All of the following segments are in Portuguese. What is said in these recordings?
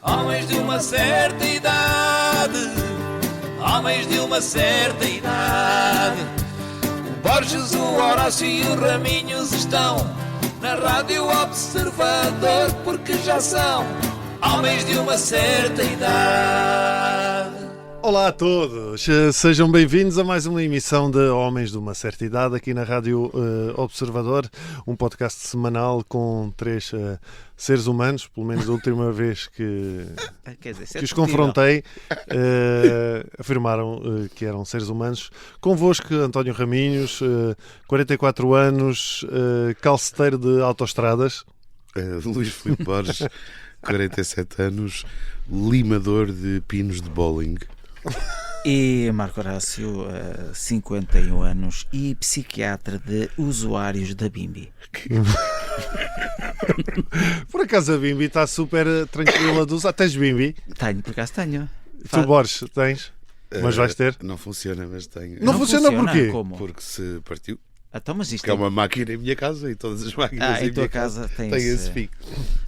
Homens de uma certa idade, homens de uma certa idade. O Borges, o Horácio e o Raminhos estão na Rádio Observador, porque já são homens de uma certa idade. Olá a todos, sejam bem-vindos a mais uma emissão de Homens de uma Certa Idade aqui na Rádio Observador, um podcast semanal com três seres humanos, pelo menos a última vez que os confrontei, afirmaram que eram seres humanos. Convosco, António Raminhos, 44 anos, calceteiro de autoestradas. Luís Filipe Borges, 47 anos, limador de pinos de bowling. E Marco Horácio, 51 anos e psiquiatra de usuários da Bimbi. Por acaso a Bimbi está super tranquila de usar. Tens Bimbi? Tenho, por acaso tenho. Tu, Borges, tens? Mas vais ter? Não funciona, mas tenho. Não funciona porquê? Como? Porque se partiu. Então, mas isto Porque é uma máquina em minha casa e todas as máquinas em tua minha casa tem esse fico.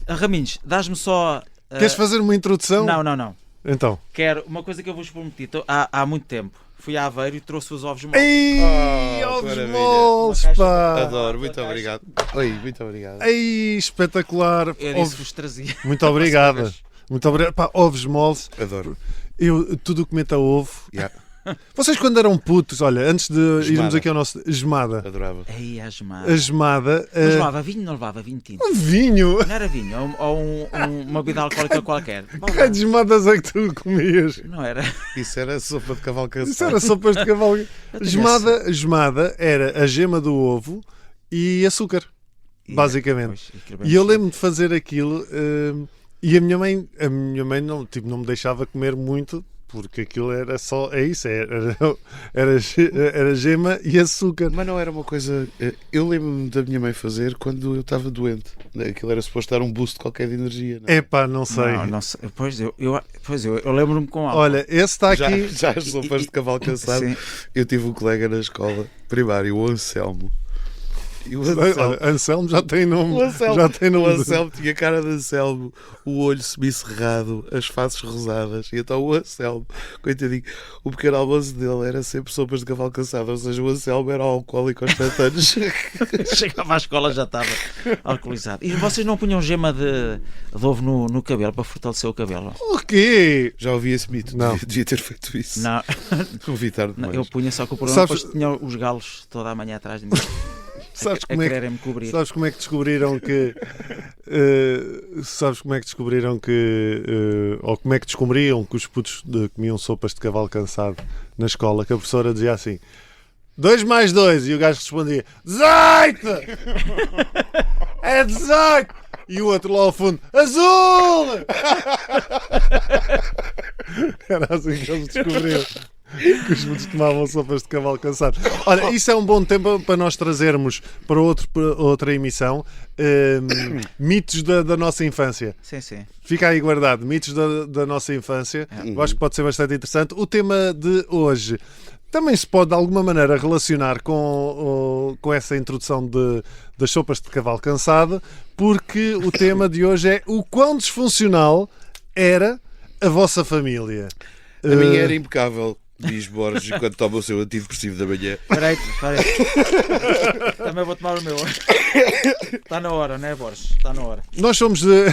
Raminhos, dás-me só... Queres fazer uma introdução? Não. Então. Quero uma coisa que eu vos prometi. Há muito tempo. Fui a Aveiro e trouxe os ovos moles. Ei, ovos maravilha. moles, pá! Adoro, muito obrigado. Oi, muito obrigado. Ei, espetacular! Eu disse-vos trazia. Muito obrigada. Muito obrigado. Pá, ovos moles. Adoro. Tudo o que meta ovo. Yeah. Vocês quando eram putos, olha, antes de irmos aqui ao nosso... Gemada. Adorava. Ei, a gemada. A gemada... Mas levava vinho, não levava vinho tinto? Um vinho? Não era vinho, ou uma bebida alcoólica qualquer. Que raio de gemadas é que tu comias? Não era. Isso era sopa de cavalo cansado. Isso era sopas de cavalo. Gemada era a gema do ovo e açúcar, basicamente. E eu lembro-me de fazer aquilo e a minha mãe não me deixava comer muito, porque aquilo era só, era gema e açúcar. Mas não era uma coisa... Eu lembro-me da minha mãe fazer quando eu estava doente. Aquilo era suposto dar um boost qualquer de energia. Não? Epá, não sei. Não sei. Pois eu lembro-me com álcool. Olha, esse está aqui... Já as sopas de cavalo cansado. Sim. Eu tive um colega na escola primária, o Anselmo. E o Olha, Anselmo já tem nome. O Anselmo, já tem nome. O Anselmo tinha cara de Anselmo, o olho semicerrado, as faces rosadas. E então o Anselmo, coitadinho, o pequeno almoço dele era sempre sopas de cavalo cansado. Ou seja, o Anselmo era alcoólico aos 7 anos. Chegava à escola já estava alcoolizado. E vocês não punham gema de ovo no cabelo para fortalecer o cabelo? O quê? Já ouvi esse mito. Não. Devia ter feito isso. Não. Ouvi tarde demais. Eu punha só que o problema depois tinha os galos toda a manhã atrás de mim. Sabes a quererem-me cobrir. Sabes como é que descobriram que ou como é que descobriam que os putos comiam sopas de cavalo cansado na escola, que a professora dizia assim 2 mais 2 e o gajo respondia 18! É 18! E o outro lá ao fundo azul! Era assim que eles descobriram que os putos tomavam sopas de cavalo cansado. Olha, isso é um bom tempo para nós trazermos para outra emissão mitos da nossa infância. Sim. Fica aí guardado, mitos da nossa infância. Eu acho que pode ser bastante interessante. O tema de hoje também se pode de alguma maneira relacionar com essa introdução das sopas de cavalo cansado, porque o tema de hoje é o quão disfuncional era a vossa família. A minha era impecável, diz Borges, enquanto toma o seu antidepressivo da manhã. Espera aí. Também vou tomar o meu. Está na hora, não é, Borges? Está na hora. Nós somos de...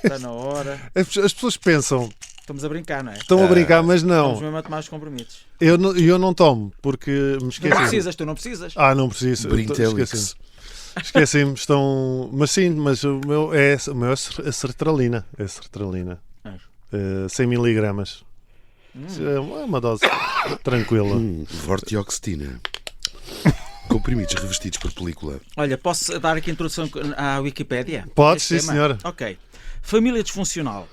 Está na hora. As pessoas pensam... Estamos a brincar, não é? Estão a brincar, mas não. Estamos mesmo a tomar os compromissos. Eu não tomo, porque me esqueci. Tu não precisas. Não preciso. Brintelix. Esqueci-me, estão... Mas sim, mas o meu é a sertralina. É sertralina. 100 miligramas. É uma dose tranquila. Vortioxetina. Comprimidos revestidos por película. Olha, posso dar aqui a introdução à Wikipédia? Pode, sim, senhora. Ok. Família disfuncional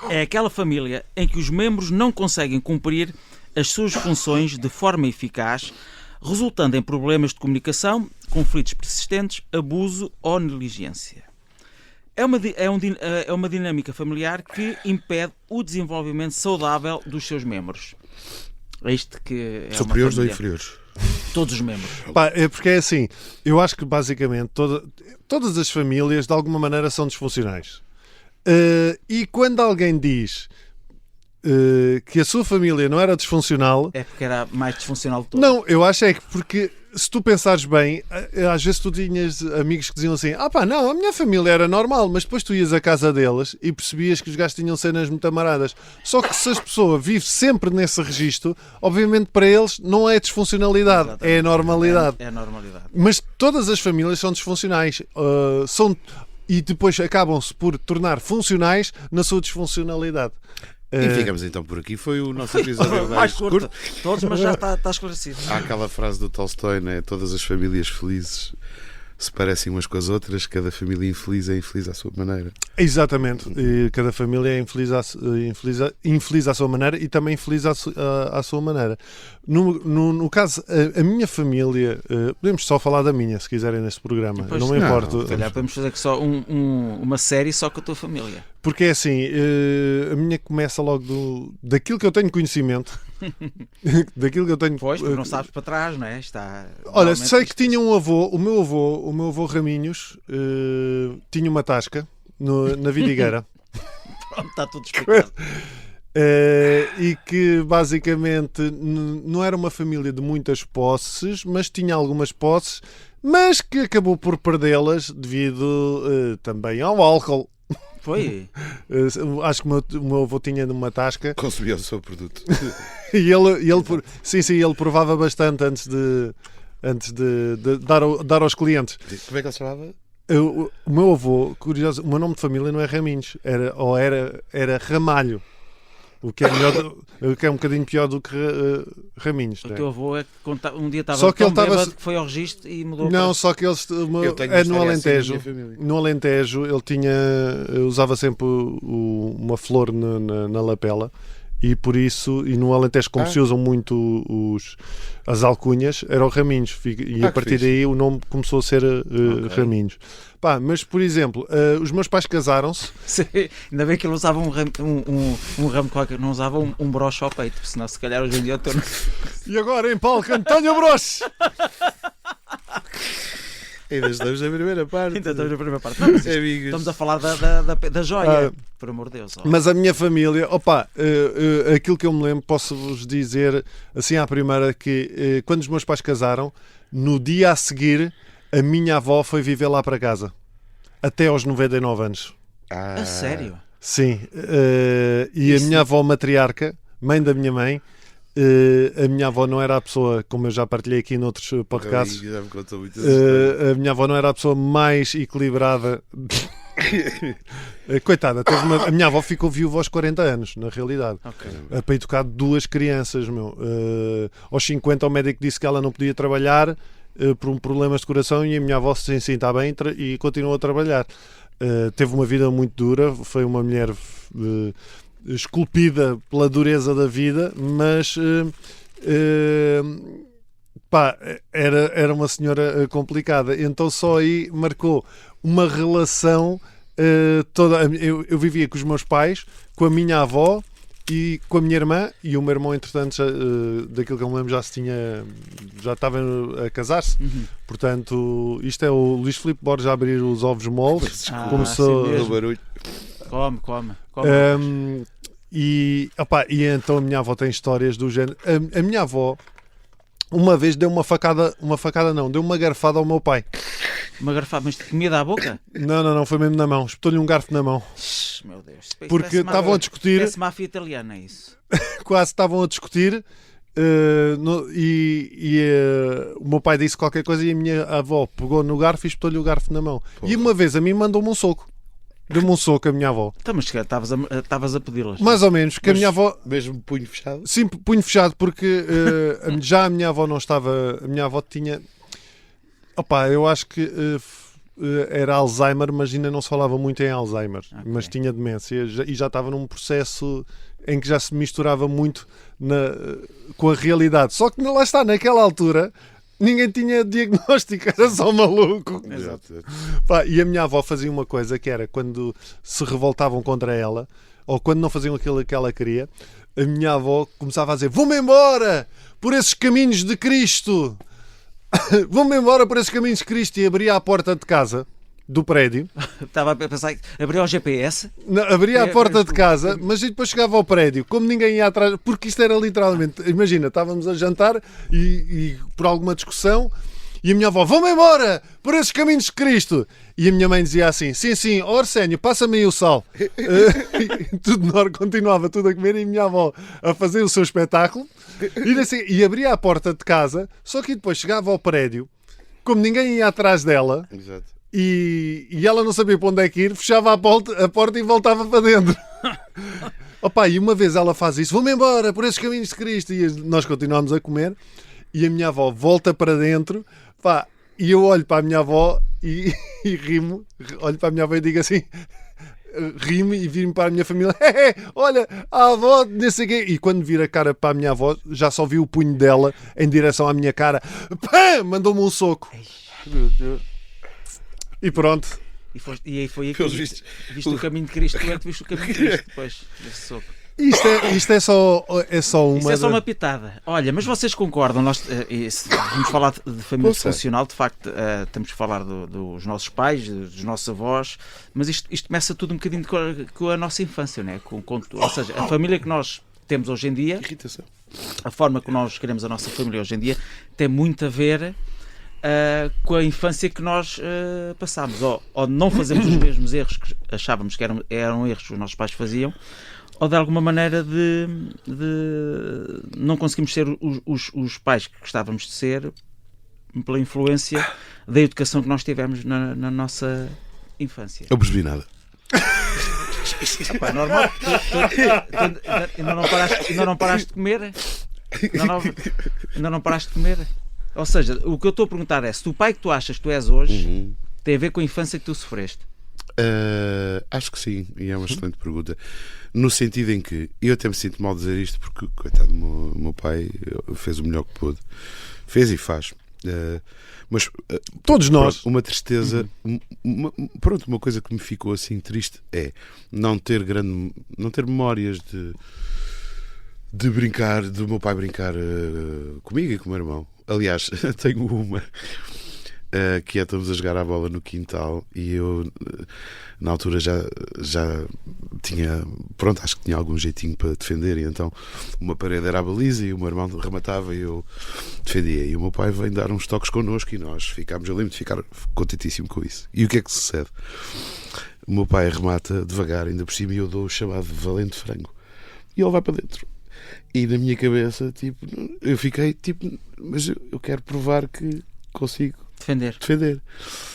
é aquela família em que os membros não conseguem cumprir as suas funções de forma eficaz, resultando em problemas de comunicação, conflitos persistentes, abuso ou negligência. É uma dinâmica familiar que impede o desenvolvimento saudável dos seus membros. É isto que é superiores uma ou família. inferiores? Todos os membros. É porque é assim, eu acho que basicamente todas as famílias de alguma maneira são disfuncionais. E quando alguém diz que a sua família não era disfuncional... É porque era mais disfuncional de todo. Não, eu acho é que porque se tu pensares bem, às vezes tu tinhas amigos que diziam assim: não, a minha família era normal, mas depois tu ias à casa deles e percebias que os gajos tinham cenas muito amaradas. Só que se as pessoas vivem sempre nesse registro, obviamente para eles não é disfuncionalidade, Exatamente. é a normalidade. É a normalidade. Mas todas as famílias são disfuncionais. E depois acabam-se por tornar funcionais na sua disfuncionalidade. E ficamos então por aqui. Foi o nosso episódio Mais curto. Todos, mas já está esclarecido. Há aquela frase do Tolstói, né? Todas as famílias felizes se parecem umas com as outras, cada família infeliz é infeliz à sua maneira. Exatamente. E cada família é infeliz à sua maneira e também infeliz à sua maneira. No caso, a minha família, podemos só falar da minha, se quiserem, neste programa. Pois não me importo. Se calhar podemos fazer só uma série só com a tua família. Porque é assim, a minha começa logo daquilo que eu tenho conhecimento. Daquilo que eu tenho. Pois, porque não sabes para trás, não é? Olha, sei que tinha um avô, o meu avô Raminhos, tinha uma tasca na Vidigueira. Pronto, está tudo explicado. E que basicamente não era uma família de muitas posses, mas tinha algumas posses, mas que acabou por perdê-las devido também ao álcool. Foi? Acho que o meu avô tinha uma tasca. Consumia o seu produto. E ele provava bastante antes de dar aos clientes. Como é que ele se chamava? O meu avô, curioso, o meu nome de família não é Raminhos, era Ramalho. O que é um bocadinho pior do que Raminhos. O teu avô é que um dia estava só que tão ele estava... bêbado que foi ao registro e mudou. Não, só que eles no Alentejo. No Alentejo ele usava sempre uma flor na lapela. E por isso, e no Alentejo, como se usam muito as alcunhas, era o Raminhos. E a partir daí o nome começou a ser Raminhos. Mas, por exemplo, os meus pais casaram-se. Sim, ainda bem que ele usava um ramo qualquer, não usava um broche ao peito, senão se calhar hoje em dia eu estou... E agora em palco, António Broche! Ainda estamos na primeira parte. Ainda estamos na primeira parte. Não, mas estamos a falar da joia, por amor de Deus. Mas a minha família, aquilo que eu me lembro, posso-vos dizer assim à primeira que quando os meus pais casaram, no dia a seguir, a minha avó foi viver lá para casa. Até aos 99 anos. A sério? Sim. E a minha avó matriarca, mãe da minha mãe, a minha avó não era a pessoa, como eu já partilhei aqui noutros podcasts, a minha avó não era a pessoa mais equilibrada. Coitada, a minha avó ficou viúva aos 40 anos, na realidade. Para educar 2 crianças. Aos 50 o médico disse que ela não podia trabalhar por problemas de coração e a minha avó sim, está bem e continuou a trabalhar. Teve uma vida muito dura, foi uma mulher esculpida pela dureza da vida, mas era uma senhora complicada, então só aí marcou uma relação toda. Eu vivia com os meus pais, com a minha avó e com a minha irmã, e o meu irmão, entretanto, daquilo que eu me lembro, já estava a casar-se. Portanto, isto é o Luís Filipe Borges a abrir os ovos moles. Começou assim o barulho. Come. E então a minha avó tem histórias do género. A minha avó uma vez deu deu uma garfada ao meu pai. Uma garfada, mas de comida à boca? Não, foi mesmo na mão. Espetou-lhe um garfo na mão. Meu Deus. Porque estavam a discutir. Parece máfia italiana, é isso? Quase estavam a discutir. O meu pai disse qualquer coisa e a minha avó pegou no garfo e espetou-lhe o garfo na mão. E uma vez a mim mandou-me um soco. Deu-me um soco a minha avó. Então, mas estavas a pedi-las. Mais ou menos, que a minha avó... Mesmo punho fechado? Sim, punho fechado, porque já a minha avó não estava... A minha avó tinha... eu acho que era Alzheimer, mas ainda não se falava muito em Alzheimer. Okay. Mas tinha demência e já estava num processo em que já se misturava muito com a realidade. Só que lá está, naquela altura... Ninguém tinha diagnóstico, era só maluco. Exato. E a minha avó fazia uma coisa que era quando se revoltavam contra ela ou quando não faziam aquilo que ela queria, a minha avó começava a dizer: vou-me embora por esses caminhos de Cristo. Vou-me embora por esses caminhos de Cristo, e abria a porta de casa do prédio. Estava a pensar que abriu o GPS. Abria a porta de casa, mas e depois chegava ao prédio, como ninguém ia atrás, porque isto era literalmente, imagina, estávamos a jantar e por alguma discussão, e a minha avó, vão-me embora, por esses caminhos de Cristo. E a minha mãe dizia assim, sim, Arsénio, passa-me aí o sal. Continuava tudo a comer e a minha avó a fazer o seu espetáculo, e abria a porta de casa, só que depois chegava ao prédio, como ninguém ia atrás dela, Exato. e ela não sabia para onde é que ir, fechava a porta e voltava para dentro. Opa, e uma vez ela faz isso, vou-me embora por esses caminhos de Cristo, e nós continuamos a comer, e a minha avó volta para dentro, pá, e eu olho para a minha avó e rimo, olho para a minha avó e digo assim, rimo e viro-me para a minha família, olha, a avó, não sei o quê. E quando vira a cara para a minha avó, já só vi o punho dela em direção à minha cara, pá, mandou-me um soco. Meu Deus. E pronto. E aí foi aí Pelos que vistos. viste o caminho de Cristo. Tu é que viste o caminho de Cristo depois desse soco. Isto é só uma... Isso é só uma pitada. Olha, mas vocês concordam? Nós vamos falar de família disfuncional. De facto, temos que falar dos nossos pais, dos nossos avós, mas isto começa tudo um bocadinho com a nossa infância, não é? Ou seja, a família que nós temos hoje em dia, Irritação. a forma que nós queremos a nossa família hoje em dia, tem muito a ver com a infância que nós passámos. Ou não fazemos os mesmos erros que achávamos que eram erros que os nossos pais faziam, ou de alguma maneira de não conseguimos ser os pais que gostávamos de ser pela influência da educação que nós tivemos na nossa infância. Eu percebi nada. Epá, normal. Ainda não paraste de comer? Ainda não paraste de comer? Ou seja, o que eu estou a perguntar é se o pai que tu achas que tu és hoje tem a ver com a infância que tu sofreste. Acho que sim, e é uma excelente pergunta. No sentido em que eu até me sinto mal dizer isto, porque, coitado, o meu pai fez o melhor que pôde. Fez e faz. Mas todos nós. Uma tristeza. Uma coisa que me ficou assim triste é não ter memórias de brincar, do meu pai brincar comigo e com o meu irmão. Aliás, tenho uma. Que é, estamos a jogar a bola no quintal e eu na altura já tinha, pronto, acho que tinha algum jeitinho para defender, e então uma parede era a baliza e o meu irmão rematava e eu defendia, e o meu pai vem dar uns toques connosco e nós ficámos ali de ficar contentíssimo com isso. E o que é que sucede? O meu pai remata devagar, ainda por cima, e eu dou o chamado valente frango e ele vai para dentro. E na minha cabeça, tipo, eu fiquei tipo, mas eu quero provar que consigo defender.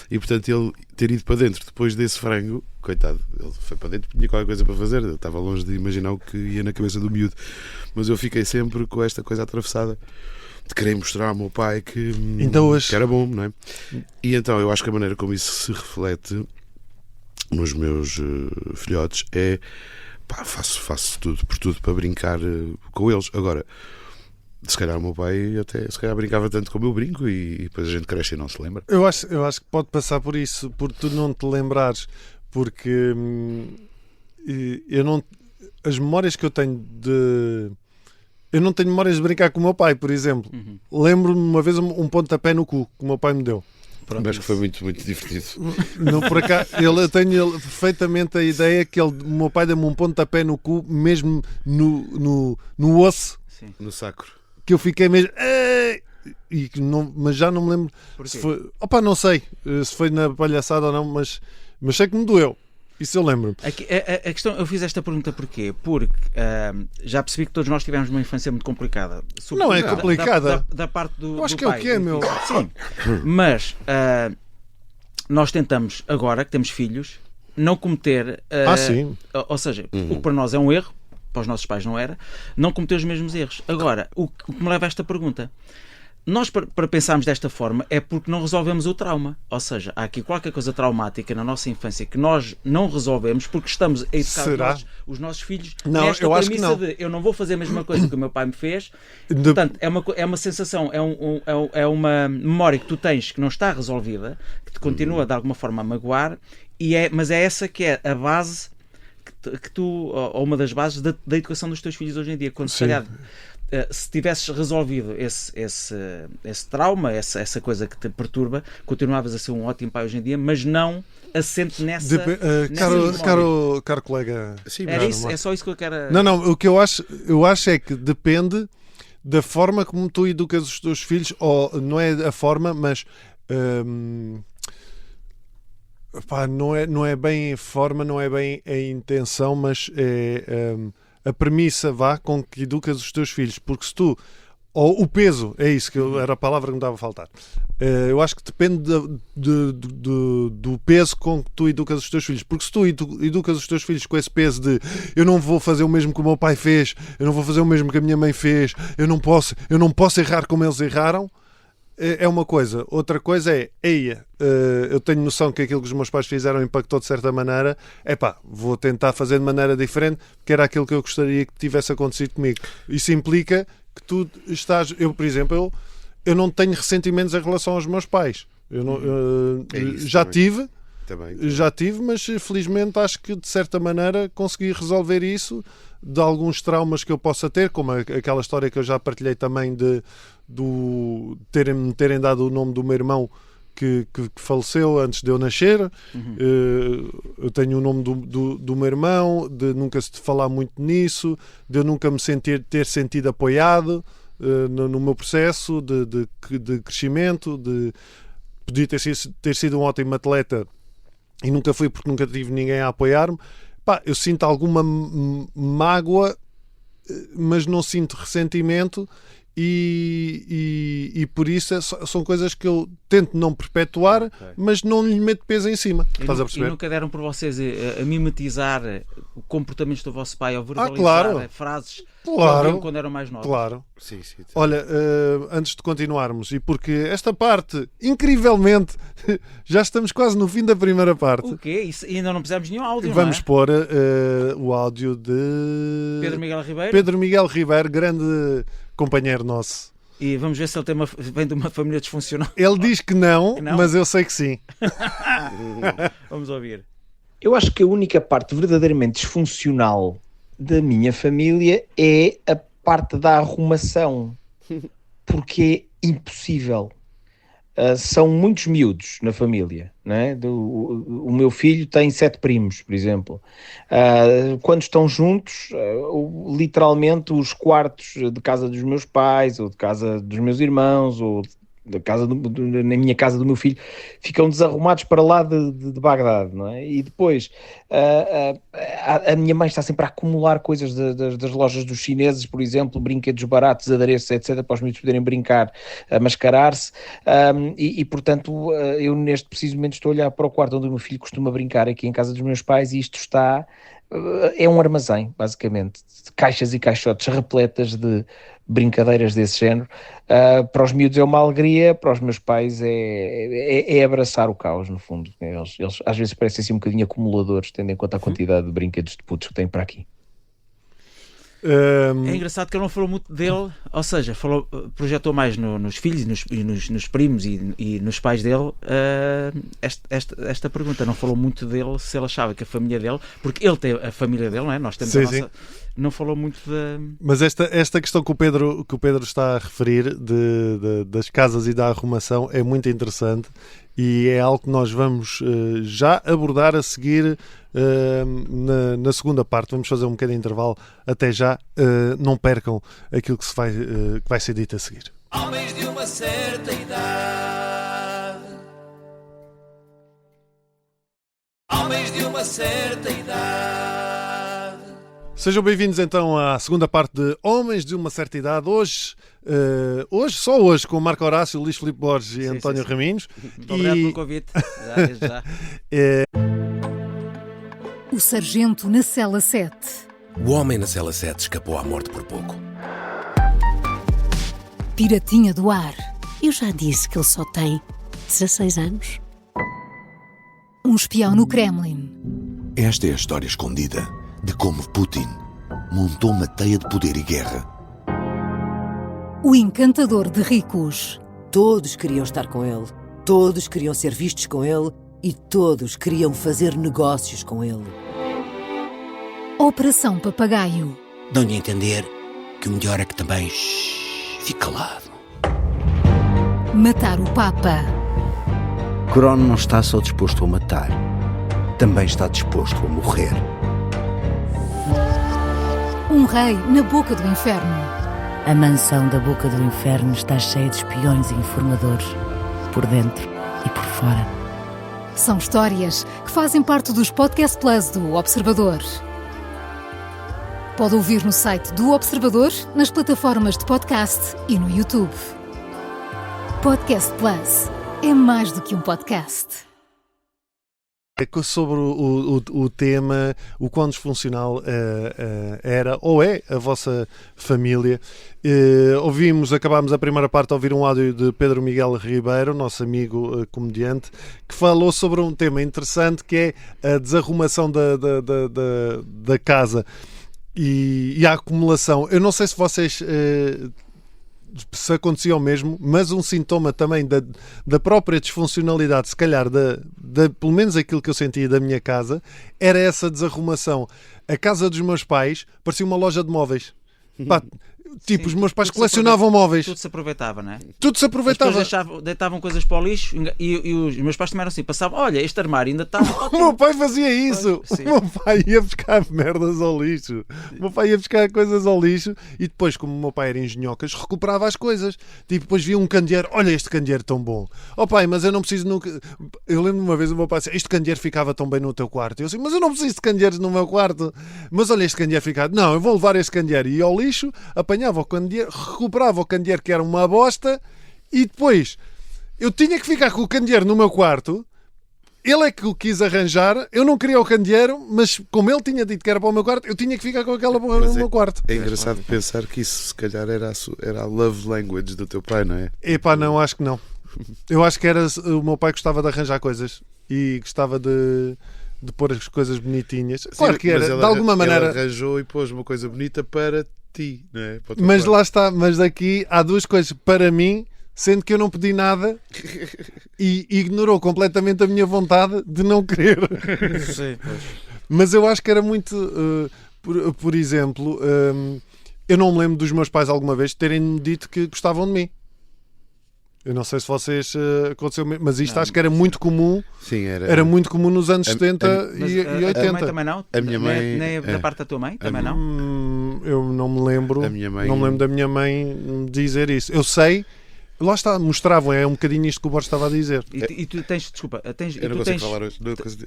E portanto ele ter ido para dentro depois desse frango, coitado, ele foi para dentro porque tinha qualquer coisa para fazer, eu estava longe de imaginar o que ia na cabeça do miúdo, mas eu fiquei sempre com esta coisa atravessada de querer mostrar ao meu pai que era bom, não é? E então eu acho que a maneira como isso se reflete nos meus filhotes é faço tudo por tudo para brincar com eles. Agora, se calhar o meu pai até brincava tanto como eu brinco, e depois a gente cresce e não se lembra. Eu acho que pode passar por isso, por tu não te lembrares, porque as memórias que eu tenho eu não tenho memórias de brincar com o meu pai, por exemplo. Lembro-me uma vez um pontapé no cu que o meu pai me deu. Pronto, mas que foi muito, muito divertido. Não, por acaso, eu tenho perfeitamente a ideia que o meu pai deu-me um pontapé no cu, mesmo no osso. Sim. No sacro. Que eu fiquei mesmo... mas já não me lembro se foi... não sei se foi na palhaçada ou não, mas sei que me doeu. Isso eu lembro. A questão, eu fiz esta pergunta porquê? Porque já percebi que todos nós tivemos uma infância muito complicada. Não é complicada. Da parte do eu acho que pai, é o que é, meu. Sim. Mas nós tentamos, agora que temos filhos, não cometer... sim. Ou seja, o que para nós é um erro, para os nossos pais não era, não cometer os mesmos erros. Agora, o que me leva a esta pergunta? Nós, para pensarmos desta forma, é porque não resolvemos o trauma. Ou seja, há aqui qualquer coisa traumática na nossa infância que nós não resolvemos porque estamos a educar os nossos filhos nesta premissa de eu não vou fazer a mesma coisa que o meu pai me fez. Portanto, é uma sensação, é uma memória que tu tens que não está resolvida, que te continua de alguma forma a magoar, mas é essa que é a base ou uma das bases da educação dos teus filhos hoje em dia. Quando se calhar se tivesses resolvido esse trauma, essa coisa que te perturba, continuavas a ser um ótimo pai hoje em dia, mas não assente nessa... Caro colega... Sim, Era isso? É só isso que eu quero... Não, o que eu acho é que depende da forma como tu educas os teus filhos, ou não é a forma, mas... não é bem a forma, não é bem a intenção, mas é a premissa com que educas os teus filhos, porque se tu, ou o peso, é isso que era a palavra que me dava a faltar, eu acho que depende do peso com que tu educas os teus filhos, porque se tu educas os teus filhos com esse peso de eu não vou fazer o mesmo que o meu pai fez, eu não vou fazer o mesmo que a minha mãe fez, eu não posso errar como eles erraram, é uma coisa. Outra coisa é, eu tenho noção que aquilo que os meus pais fizeram impactou de certa maneira, vou tentar fazer de maneira diferente, porque era aquilo que eu gostaria que tivesse acontecido comigo. Isso implica que tu estás... Eu, por exemplo, eu não tenho ressentimentos em relação aos meus pais. Já tive, mas felizmente acho que de certa maneira consegui resolver isso, de alguns traumas que eu possa ter, como aquela história que eu já partilhei também de terem dado o nome do meu irmão que faleceu antes de eu nascer. Eu tenho o nome do meu irmão, de nunca se falar muito nisso, de eu nunca me ter sentido apoiado no meu processo de crescimento, de podia ter sido um ótimo atleta e nunca fui porque nunca tive ninguém a apoiar-me. Eu sinto alguma mágoa, mas não sinto ressentimento, e por isso são coisas que eu tento não perpetuar, mas não lhe meto peso em cima. Estás a perceber? E nunca deram por vocês a mimetizar o comportamento do vosso pai, ou verbalizar frases que ouviam quando eram mais novos? Claro. Sim. Olha, antes de continuarmos, e porque esta parte, incrivelmente, já estamos quase no fim da primeira parte. O quê? Isso, ainda não precisamos de nenhum áudio, Vamos pôr o áudio de Pedro Miguel Ribeiro, grande companheiro nosso. E vamos ver se ele vem de uma família disfuncional. Ele diz que não, mas eu sei que sim. Vamos ouvir. Eu acho que a única parte verdadeiramente disfuncional da minha família é a parte da arrumação, porque é impossível. São muitos miúdos na família, não é? O meu filho tem 7 primos, por exemplo. Quando estão juntos, literalmente os quartos de casa dos meus pais, ou de casa dos meus irmãos, ou da casa na minha casa do meu filho, ficam desarrumados para lá de Bagdade, não é? E depois a minha mãe está sempre a acumular coisas das lojas dos chineses, por exemplo, brinquedos baratos, adereços, etc, para os miúdos poderem brincar, a mascarar-se, e portanto eu neste preciso momento estou a olhar para o quarto onde o meu filho costuma brincar aqui em casa dos meus pais, e isto é um armazém, basicamente, de caixas e caixotes repletas de brincadeiras desse género. Para os miúdos é uma alegria, para os meus pais é abraçar o caos, no fundo. Eles às vezes parecem assim um bocadinho acumuladores, tendo em conta a quantidade de brinquedos de putos que têm para aqui. É engraçado que ele não falou muito dele, ou seja, projetou mais nos filhos e nos primos e nos pais dele. Esta pergunta não falou muito dele, se ele achava que a família dele, porque ele tem a família dele, não é? Nós temos a nossa. Não falou muito da... Mas esta questão que o Pedro está a referir das casas e da arrumação é muito interessante, e é algo que nós vamos já abordar a seguir na segunda parte. Vamos fazer um bocadinho de intervalo. Até já. Não percam aquilo que vai ser dito a seguir. Homens de uma certa idade. Homens de uma certa idade. Sejam bem-vindos então à segunda parte de Homens de uma Certa Idade. Só hoje, com o Marco Horácio, Luís Filipe Borges e António Raminhos. Muito obrigado pelo convite. Já. O Sargento na Cela 7. O homem na Cela 7 escapou à morte por pouco. Piratinha do Ar. Eu já disse que ele só tem 16 anos. Um espião no Kremlin. Esta é a história escondida de como Putin montou uma teia de poder e guerra. O encantador de ricos. Todos queriam estar com ele, todos queriam ser vistos com ele e todos queriam fazer negócios com ele. Operação Papagaio. Dão-lhe a entender que o melhor é que também fique calado. Matar o Papa. Crono não está só disposto a matar, também está disposto a morrer. Um rei na boca do inferno. A mansão da boca do inferno está cheia de espiões e informadores, por dentro e por fora. São histórias que fazem parte dos Podcast Plus do Observador. Pode ouvir no site do Observador, nas plataformas de podcast e no YouTube. Podcast Plus é mais do que um podcast. Sobre o tema, o quão disfuncional era ou é a vossa família. Acabámos a primeira parte a ouvir um áudio de Pedro Miguel Ribeiro, nosso amigo comediante, que falou sobre um tema interessante que é a desarrumação da casa e a acumulação. Eu não sei se vocês... se acontecia o mesmo, mas um sintoma também da própria disfuncionalidade, se calhar, pelo menos aquilo que eu sentia da minha casa, era essa desarrumação. A casa dos meus pais parecia uma loja de móveis. Pá, tipo, os meus pais colecionavam móveis. Tudo se aproveitava, não é? Tudo se aproveitava. As pessoas deitavam coisas para o lixo e os meus pais também eram assim, passavam, olha, este armário ainda está... O meu pai fazia isso. O meu pai ia buscar merdas ao lixo. O meu pai ia buscar coisas ao lixo e depois, como o meu pai era engenhocas, recuperava as coisas. Tipo, depois via um candeeiro, olha este candeeiro tão bom. Oh pai, mas eu não preciso nunca... Eu lembro uma vez o meu pai disse, este candeeiro ficava tão bem no teu quarto. Eu assim, mas eu não preciso de candeeiros no meu quarto. Mas olha este candeeiro ficava... Não, eu vou levar este candeeiro. E ia ao lixo, apanhava o candeeiro, recuperava o candeeiro que era uma bosta e depois eu tinha que ficar com o candeeiro no meu quarto. Ele é que o quis arranjar, eu não queria o candeeiro, mas como ele tinha dito que era para o meu quarto, eu tinha que ficar com aquela porra no meu quarto. É engraçado pensar que isso se calhar era a love language do teu pai, não é? Epá, não, acho que não. Eu acho que o meu pai gostava de arranjar coisas e gostava de pôr as coisas bonitinhas. Claro que era, de alguma maneira. Ele arranjou e pôs uma coisa bonita para ti, não é? Mas lá está, mas aqui há duas coisas para mim, sendo que eu não pedi nada e ignorou completamente a minha vontade de não querer. Sim, pois. Mas eu acho que era muito, por exemplo, eu não me lembro dos meus pais alguma vez terem-me dito que gostavam de mim. Eu não sei se vocês aconteceu, mas isto acho que era muito comum. Sim, era muito comum nos anos 70 e 80. A tua mãe também não? A minha mãe, nem da parte da tua mãe? Também não? Eu não me lembro. A minha mãe... Não me lembro da minha mãe dizer isso. Eu sei, lá está, mostravam, é um bocadinho isto que o Borges estava a dizer. E tu tens, desculpa, eu não consigo falar hoje.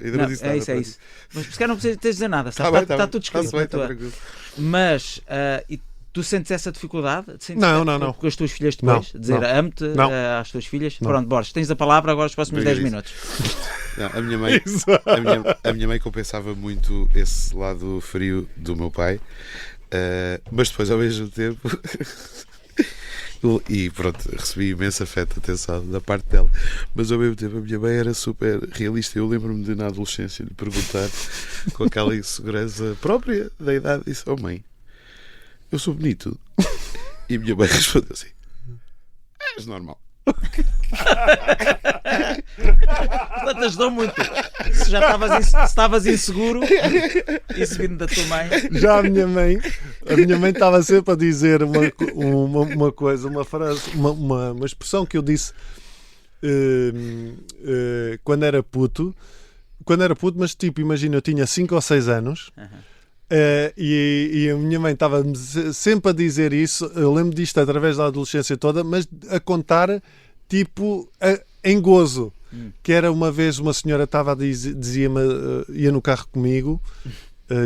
Ainda não disse nada. É isso. Mas se calhar não precisas dizer nada, está tudo escrito. Mas tu sentes essa dificuldade? Não. Com as tuas filhas depois? Dizer amo-te às tuas filhas? Não. Pronto, Borges, tens a palavra agora os próximos 10 minutos. Não, a minha mãe compensava muito esse lado frio do meu pai, mas depois ao mesmo tempo e pronto, recebi imenso afeto, atenção da parte dela, mas ao mesmo tempo a minha mãe era super realista. Eu lembro-me de na adolescência lhe perguntar com aquela insegurança própria da idade, disse, oh mãe, eu sou bonito? E a minha mãe respondeu assim, és normal. Portanto, ajudou muito. Se já estavas inseguro, isso vindo da tua mãe. Já a minha mãe estava sempre a dizer uma coisa, uma frase, uma expressão que eu disse quando era puto, mas tipo, imagina, eu tinha 5 ou 6 anos. E a minha mãe estava sempre a dizer isso. Eu lembro disto através da adolescência toda, mas a contar tipo em gozo. Que era uma vez uma senhora estava a dizia-me, ia no carro comigo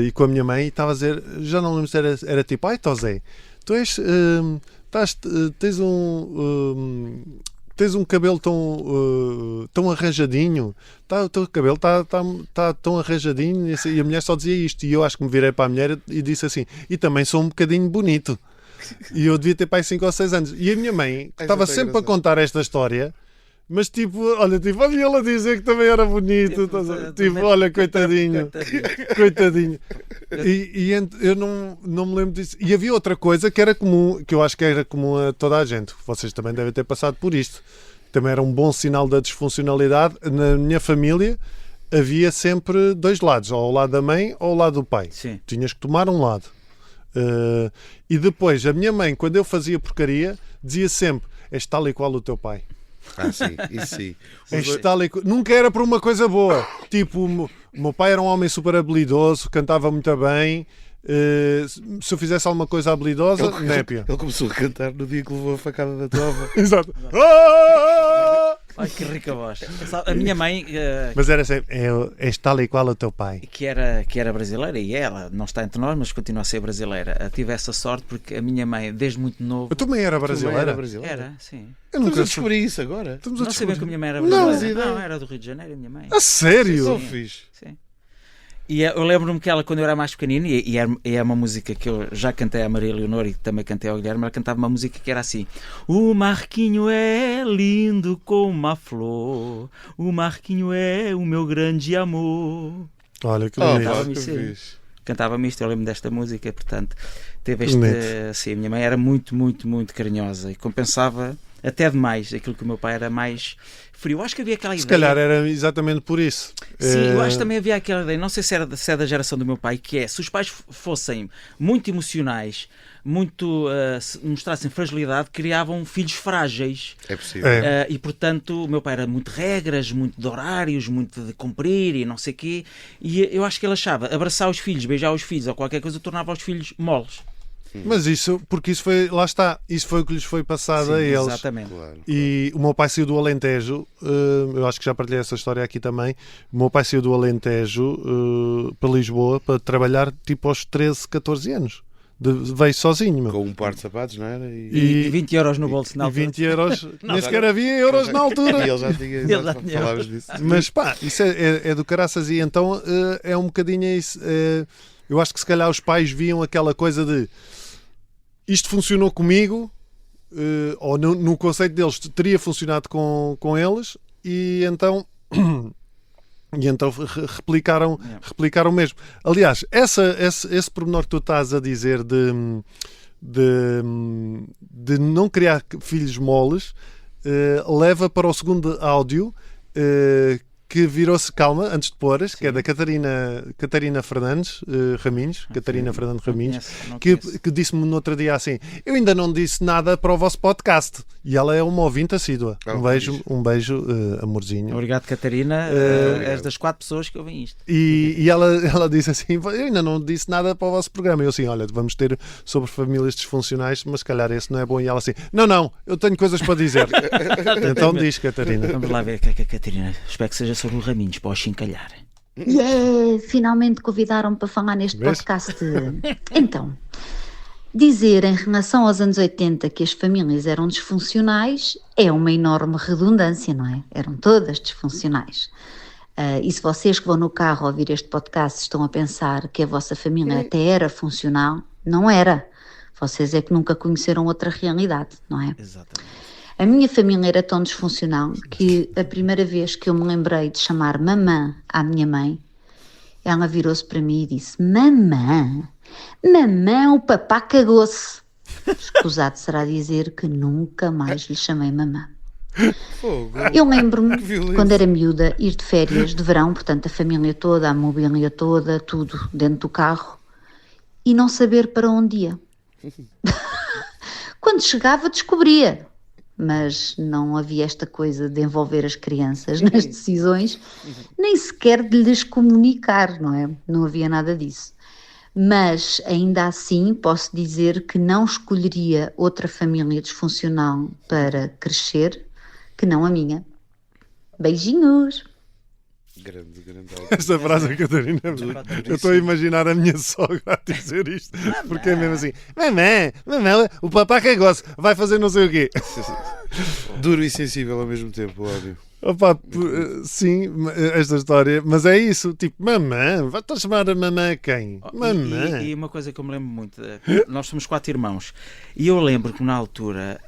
e com a minha mãe e estava a dizer, já não lembro se era tipo, ai Tosé, tu tens um cabelo tão arranjadinho, o teu cabelo está tão arranjadinho, e a mulher só dizia isto, e eu acho que me virei para a mulher e disse assim, e também sou um bocadinho bonito, e eu devia ter pai 5 ou 6 anos, e a minha mãe estava sempre a contar esta história, mas tipo, olha ele a dizer que também era bonito, olha, coitadinho. E eu não me lembro disso. E havia outra coisa que era comum, que eu acho que era comum a toda a gente. Vocês também devem ter passado por isto. Também era um bom sinal da disfuncionalidade. Na minha família havia sempre 2 lados, ou ao lado da mãe ou ao lado do pai. Sim. Tinhas que tomar um lado. E depois, a minha mãe, quando eu fazia porcaria, dizia sempre: és tal e qual o teu pai. Ah, sim, isso sim. Nunca era por uma coisa boa. Tipo, o meu pai era um homem super habilidoso, cantava muito bem. Se eu fizesse alguma coisa habilidosa, népia. Ele começou a cantar no dia que levou a facada da tua avó. Exato. Ai, que rica voz. A minha mãe... Mas era sempre: és tal e qual o teu pai. Que era brasileira, e ela não está entre nós, mas continua a ser brasileira. Tive essa sorte porque a minha mãe, desde muito novo... A tua mãe era brasileira? Era, sim. Eu nunca descobri isso agora. Não sabia que a minha mãe era brasileira. Não, era do Rio de Janeiro, a minha mãe. A sério? Só fiz. Sim. E eu lembro-me que ela, quando eu era mais pequenino, e é uma música que eu já cantei à Maria Leonor e também cantei ao Guilherme, ela cantava uma música que era assim: o Marquinho é lindo como uma flor, o Marquinho é o meu grande amor. Olha, que Cantava-me isto, eu lembro desta música, portanto, teve assim, a minha mãe era muito, muito, muito carinhosa e compensava até demais aquilo que o meu pai era mais frio. Acho que havia aquela ideia. Se calhar era exatamente por isso. Sim, eu acho que também havia aquela ideia, não sei se é da geração do meu pai, que é: se os pais fossem muito emocionais, muito mostrassem fragilidade, criavam filhos frágeis. É possível. E portanto o meu pai era muito regras, muito de horários, muito de cumprir e não sei o quê, e eu acho que ele achava abraçar os filhos, beijar os filhos ou qualquer coisa tornava os filhos moles. Mas porque isso foi, lá está, isso foi o que lhes foi passado a eles. Exatamente. Claro. E o meu pai saiu do Alentejo, eu acho que já partilhei essa história aqui também. O meu pai saiu do Alentejo para Lisboa para trabalhar tipo aos 13, 14 anos. Veio sozinho, meu. Com um par de sapatos, não era? E 20 euros no bolso na altura. 20 euros, nem sequer havia euros na altura. E ele já tinha. Falavas disso. Mas pá, isso é do caraças. E então é um bocadinho isso. Eu acho que se calhar os pais viam aquela coisa de: isto funcionou comigo, ou no conceito deles teria funcionado com eles, e então replicaram mesmo. Aliás, esse pormenor que tu estás a dizer de não criar filhos moles leva para o segundo áudio, que virou-se, calma, antes de pôres, que é da Catarina Fernandes Raminhos, Catarina Fernandes Raminhos, que disse-me no outro dia assim: eu ainda não disse nada para o vosso podcast. E ela é uma ouvinte assídua. Um beijo, amorzinho. Obrigado, Catarina. És das 4 pessoas que ouvem isto. E ela disse assim: eu ainda não disse nada para o vosso programa. Eu assim: olha, vamos ter sobre famílias disfuncionais, mas se calhar esse não é bom. E ela assim: não, eu tenho coisas para dizer. Então diz, Catarina. Vamos lá ver o que é que a Catarina, espero que seja sobre o Raminhos, para o chincalhar. Finalmente convidaram-me para falar neste podcast. Então, dizer em relação aos anos 80 que as famílias eram disfuncionais é uma enorme redundância, não é? Eram todas disfuncionais. E se vocês que vão no carro ouvir este podcast estão a pensar que a vossa família até era funcional, não era. Vocês é que nunca conheceram outra realidade, não é? Exatamente. A minha família era tão disfuncional que a primeira vez que eu me lembrei de chamar mamã à minha mãe, ela virou-se para mim e disse: mamã, o papá cagou-se. Escusado será dizer que nunca mais lhe chamei mamã. Eu lembro-me, quando era miúda, ir de férias de verão, portanto a família toda, a mobília toda, tudo dentro do carro, e não saber para onde ia. Quando chegava descobria, mas não havia esta coisa de envolver as crianças nas decisões, nem sequer de lhes comunicar, não é? Não havia nada disso. Mas, ainda assim, posso dizer que não escolheria outra família disfuncional para crescer que não a minha. Beijinhos! Grande Esta frase da Catarina, eu estou a imaginar a minha sogra a dizer isto, porque é mesmo assim: mamã, o papá cagou-se, vai fazer não sei o quê. Duro e sensível ao mesmo tempo, óbvio. Opa, sim, esta história, mas é isso, tipo, mamã, vai-te chamar a mamã a quem? Mamã. E uma coisa que eu me lembro muito, nós somos 4 irmãos, e eu lembro que na altura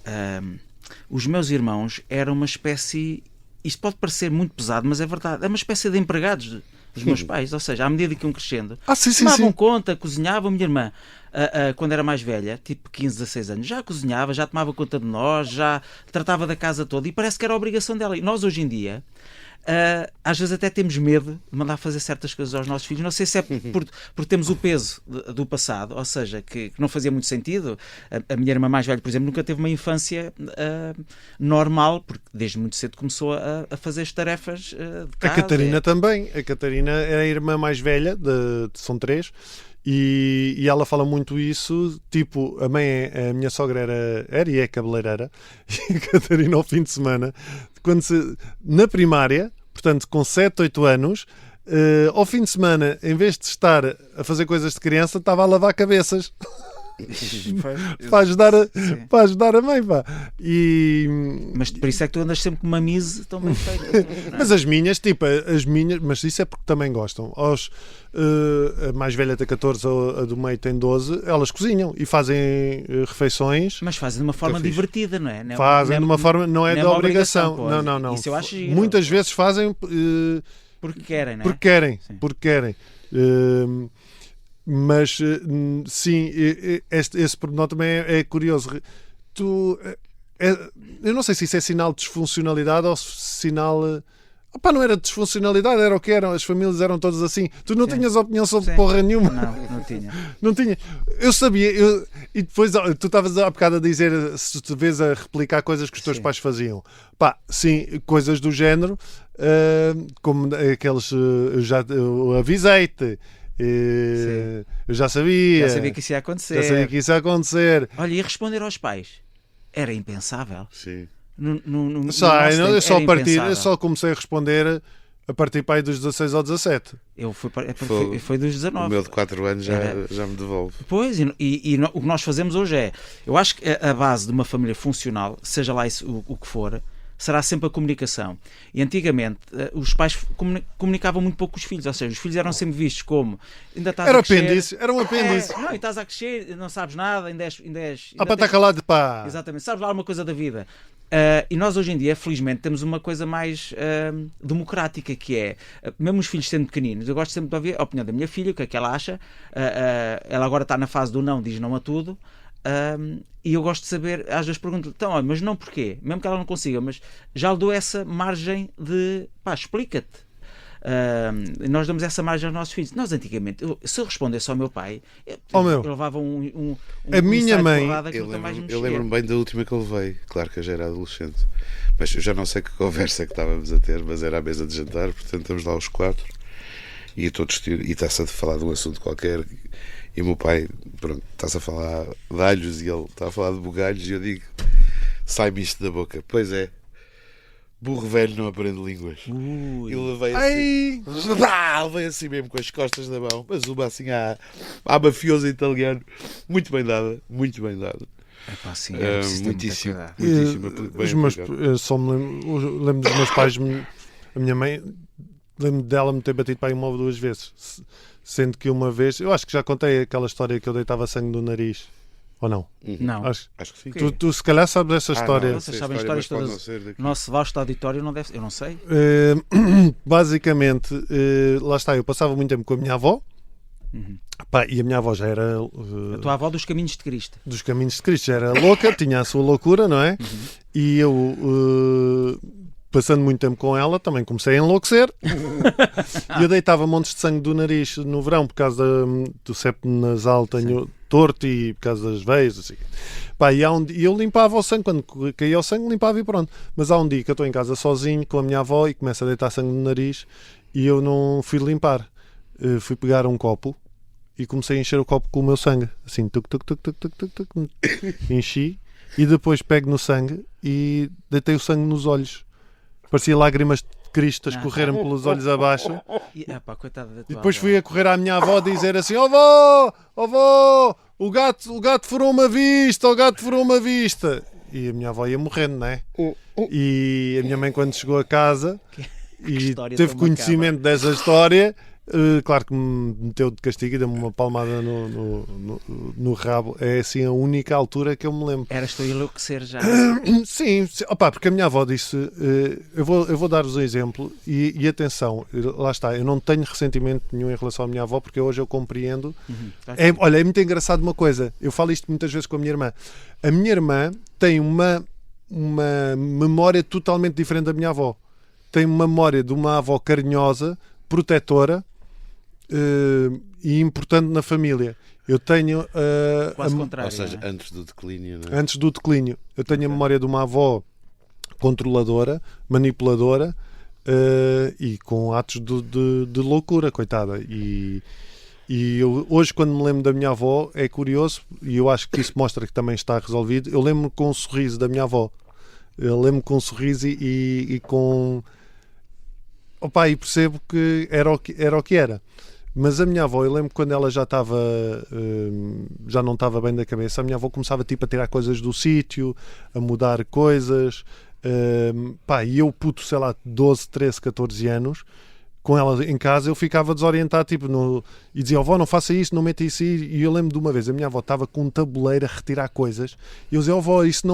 os meus irmãos eram uma espécie, isto pode parecer muito pesado, mas é verdade, é uma espécie de empregados dos meus pais, ou seja, à medida que iam crescendo, tomavam conta, cozinhavam. Minha irmã, quando era mais velha, tipo 15, 16 anos, já cozinhava, já tomava conta de nós, já tratava da casa toda, e parece que era a obrigação dela. E nós hoje em dia às vezes até temos medo de mandar fazer certas coisas aos nossos filhos. Não sei se é porque temos o peso do passado, ou seja, que não fazia muito sentido. A minha irmã mais velha, por exemplo, nunca teve uma infância normal, porque desde muito cedo começou a fazer as tarefas de casa. A Catarina também. A Catarina é a irmã mais velha, são 3. E ela fala muito isso, tipo, a minha sogra era e é cabeleireira, e a Catarina ao fim de semana, na primária, portanto com 7, 8 anos, ao fim de semana, em vez de estar a fazer coisas de criança, estava a lavar cabeças. para ajudar a mãe, pá. Mas por isso é que tu andas sempre com uma mise tão bem feita. Mas as minhas, mas isso é porque também gostam. A mais velha tem 14, a do meio tem 12, elas cozinham e fazem refeições. Mas fazem de uma forma divertida, não é? Fazem de uma forma, não é da obrigação. Não. Isso eu acho giro. Muitas vezes fazem porque querem, não é? Porque querem. Mas sim, esse pormenor também é curioso. Eu não sei se isso é sinal de disfuncionalidade ou sinal. Não era disfuncionalidade, era o que eram. As famílias eram todas assim. Tu não tinhas opinião sobre porra nenhuma. Não tinha. Não tinha. Eu sabia. E depois tu estavas há bocado a dizer se te vês a replicar coisas que os teus pais faziam. Sim, coisas do género, como aqueles. Eu avisei-te. Eu já sabia que isso ia acontecer. Olha, e responder aos pais era impensável. Sim. Eu só comecei a responder a partir para aí dos 16 ou 17. Foi dos 19. O meu de 4 anos já me devolve. Pois, e o que nós fazemos hoje eu acho que a base de uma família funcional, seja lá isso, o que for, será sempre a comunicação. E antigamente os pais comunicavam muito pouco com os filhos, ou seja, os filhos eram sempre vistos como ainda estás a crescer. Era um apêndice. E estás a crescer, não sabes nada, ainda és para estar calado, pá. Exatamente, sabes lá alguma coisa da vida. E nós hoje em dia, felizmente, temos uma coisa mais democrática, que é, mesmo os filhos sendo pequeninos, eu gosto sempre de ouvir a opinião da minha filha, o que é que ela acha. Ela agora está na fase do não, diz não a tudo. E eu gosto de saber, às vezes pergunto, então, mas não porquê? Mesmo que ela não consiga, mas já lhe dou essa margem de, explica-te. Nós damos essa margem aos nossos filhos. Nós antigamente, se eu respondesse ao meu pai, eu levava a minha mãe, eu lembro-me bem da última que eu levei. Claro que eu já era adolescente, mas eu já não sei que conversa que estávamos a ter, mas era à mesa de jantar, portanto estamos lá os 4 e está-se a falar de um assunto qualquer. E o meu pai, pronto, está-se a falar de alhos e ele está a falar de bugalhos e eu digo, sai-me isto da boca. Pois é, burro velho não aprende línguas. E levei assim mesmo com as costas da mão, mas uma assim à mafiosa italiano, muito bem dada. Sim, muitíssimo. Eu só lembro dos meus pais, a minha mãe, lembro dela me ter batido para aí 1 ou 2 vezes. Sendo que uma vez, eu acho que já contei aquela história que eu deitava sangue do nariz, ou não? Não. Acho que sim. Tu se calhar sabes essa história. Não, vocês sabem histórias todas. Nosso vasto auditório não deve, eu não sei. Basicamente, lá está, eu passava muito tempo com a minha avó. E a minha avó já era a tua avó dos Caminhos de Cristo. Dos Caminhos de Cristo, já era louca, tinha a sua loucura, não é? E eu passando muito tempo com ela, também comecei a enlouquecer. E eu deitava montes de sangue do nariz no verão, por causa do septo nasal, tenho torto e por causa das veias, assim. E eu limpava o sangue, quando caía o sangue, limpava e pronto. Mas há um dia que eu estou em casa sozinho com a minha avó e começo a deitar sangue no nariz e eu não fui limpar. Fui pegar um copo e comecei a encher o copo com o meu sangue. Assim, enchi e depois pego no sangue e deitei o sangue nos olhos. Parecia lágrimas de Cristo a escorrerem pelos olhos abaixo. E depois fui a correr à minha avó dizer assim: ó avó, o gato furou uma vista, E a minha avó ia morrendo, não é? E a minha mãe, quando chegou a casa e teve conhecimento dessa história, claro que me meteu de castigo e deu-me uma palmada no rabo. É assim a única altura que eu me lembro. Eras tu a enlouquecer já? Sim, porque a minha avó disse, eu vou dar-vos um exemplo e atenção, lá está, eu não tenho ressentimento nenhum em relação à minha avó, porque hoje eu compreendo. Olha, é muito engraçado uma coisa, eu falo isto muitas vezes com a minha irmã. A minha irmã tem uma memória totalmente diferente da minha avó. tenho memória de uma avó carinhosa, protetora e importante na família. Eu tenho... Quase contrário. Ou seja, não é? antes do declínio. Não é? Antes do declínio. Eu tenho a memória de uma avó controladora, manipuladora e com atos de loucura, coitada. E eu, hoje, quando me lembro da minha avó, é curioso, e eu acho que isso mostra que também está resolvido. Eu lembro-me com um sorriso da minha avó. Eu lembro-me com um sorriso e com... Opa, e percebo que era o que era. Mas a minha avó, eu lembro que quando ela já estava, já não estava bem da cabeça, a minha avó começava tipo a tirar coisas do sítio, a mudar coisas, e eu puto, sei lá, 12, 13, 14 anos, com ela em casa, eu ficava desorientado, tipo, e dizia, avó, não faça isso, não meta isso aí. E eu lembro de uma vez, a minha avó estava com um tabuleiro a retirar coisas, e eu dizia, avó, isso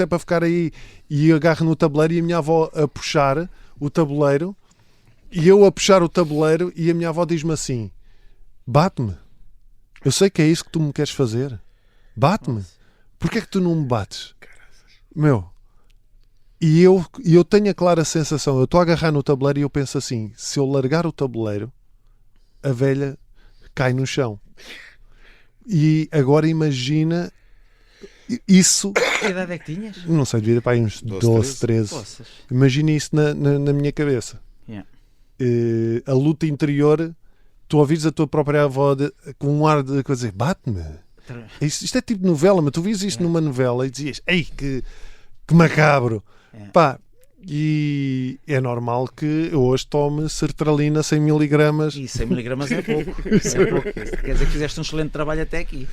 é para ficar aí, e eu agarro no tabuleiro, e a minha avó a puxar o tabuleiro, e eu a puxar o tabuleiro, e a minha avó diz-me assim, bate-me, eu sei que é isso que tu me queres fazer, bate-me, porquê é que tu não me bates? Meu, e eu tenho a clara sensação, eu estou a agarrar no tabuleiro e eu penso assim, se eu largar o tabuleiro, a velha cai no chão. E agora imagina isso... Que idade é que tinhas? Não sei, devia para aí uns 12, 13. Poças. Imagina isso na minha cabeça. Yeah. A luta interior, tu ouvires a tua própria avó com um ar de dizer, bate-me. Isto é tipo novela, mas tu vias isto numa novela e dizias, ei, que macabro. Pá, e é normal que eu hoje tome sertralina 100 mg. E 100 mg é pouco. É pouco. Quer dizer que fizeste um excelente trabalho até aqui.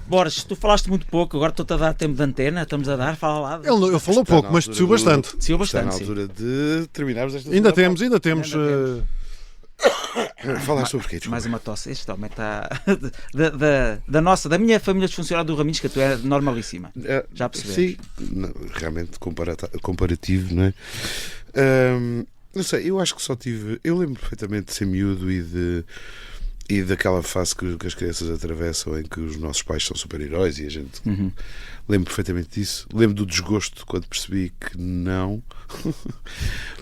Borges, tu falaste muito pouco, agora estou-te a dar tempo de antena, estamos a dar, fala lá. Ele falou pouco, mas desceu bastante. Desceu bastante, está na altura de terminarmos esta Ainda temos. Falar sobre o quê? Mais uma tosse. Este homem está da minha família disfuncional do Raminhos, que tu é normalíssima. Já percebemos. Sim, realmente comparativo, não é? Não sei, eu acho que só tive. Eu lembro perfeitamente de ser miúdo e daquela fase que as crianças atravessam em que os nossos pais são super-heróis e a gente lembro perfeitamente disso. Lembro do desgosto quando percebi que não,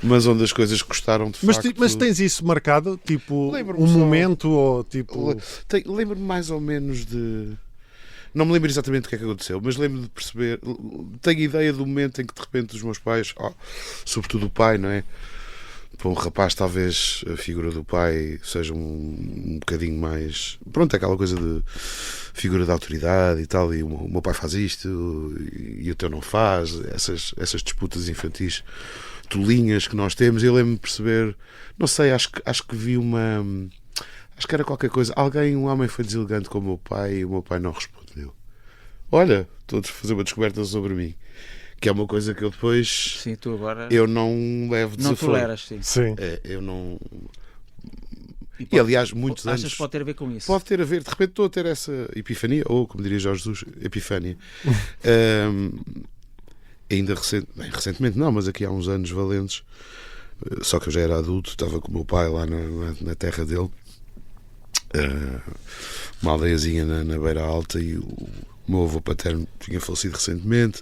mas onde as coisas custaram de facto. Mas tens isso marcado? Tipo, um momento ou tipo... Lembro-me mais ou menos de... Não me lembro exatamente do que é que aconteceu, mas lembro de perceber... Tenho ideia do momento em que de repente os meus pais, sobretudo o pai, não é? Para um rapaz, talvez a figura do pai seja um bocadinho mais... Pronto, é aquela coisa de figura de autoridade e tal, e o meu pai faz isto e o teu não faz, essas disputas infantis tolinhas que nós temos. E eu lembro-me de perceber, não sei, acho que vi uma... Acho que era qualquer coisa. Um homem foi deselegante com o meu pai e o meu pai não respondeu. Olha, estou a fazer uma descoberta sobre mim. Que é uma coisa que eu depois... Sim, tu agora... Eu não levo desaforo. Não toleras, sim. Eu não... E aliás, muitos anos... Achas que pode ter a ver com isso? Pode ter a ver. De repente estou a ter essa epifania, ou como diria Jorge Jesus, epifânia. Ainda recentemente não, mas aqui há uns anos valentes, só que eu já era adulto, estava com o meu pai lá na terra dele, uma aldeiazinha na Beira Alta, e o meu avô paterno tinha falecido recentemente.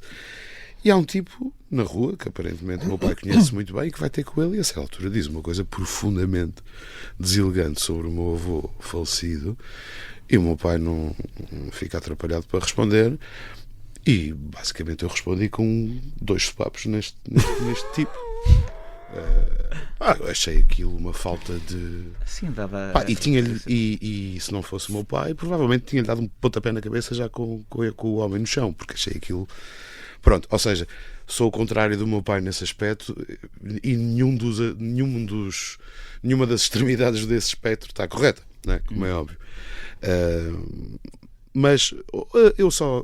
E há um tipo na rua que aparentemente o meu pai conhece muito bem e que vai ter com ele, e a essa altura diz uma coisa profundamente deselegante sobre o meu avô falecido, e o meu pai não fica atrapalhado para responder, e basicamente eu respondi com 2 sopapos neste tipo. Eu achei aquilo uma falta de... Sim, dava... E se não fosse o meu pai, provavelmente tinha-lhe dado um pontapé na cabeça já com o homem no chão, porque achei aquilo... Pronto, ou seja, sou o contrário do meu pai nesse aspecto, e nenhuma das extremidades desse espectro está correta, não é? Como é óbvio. Mas eu só...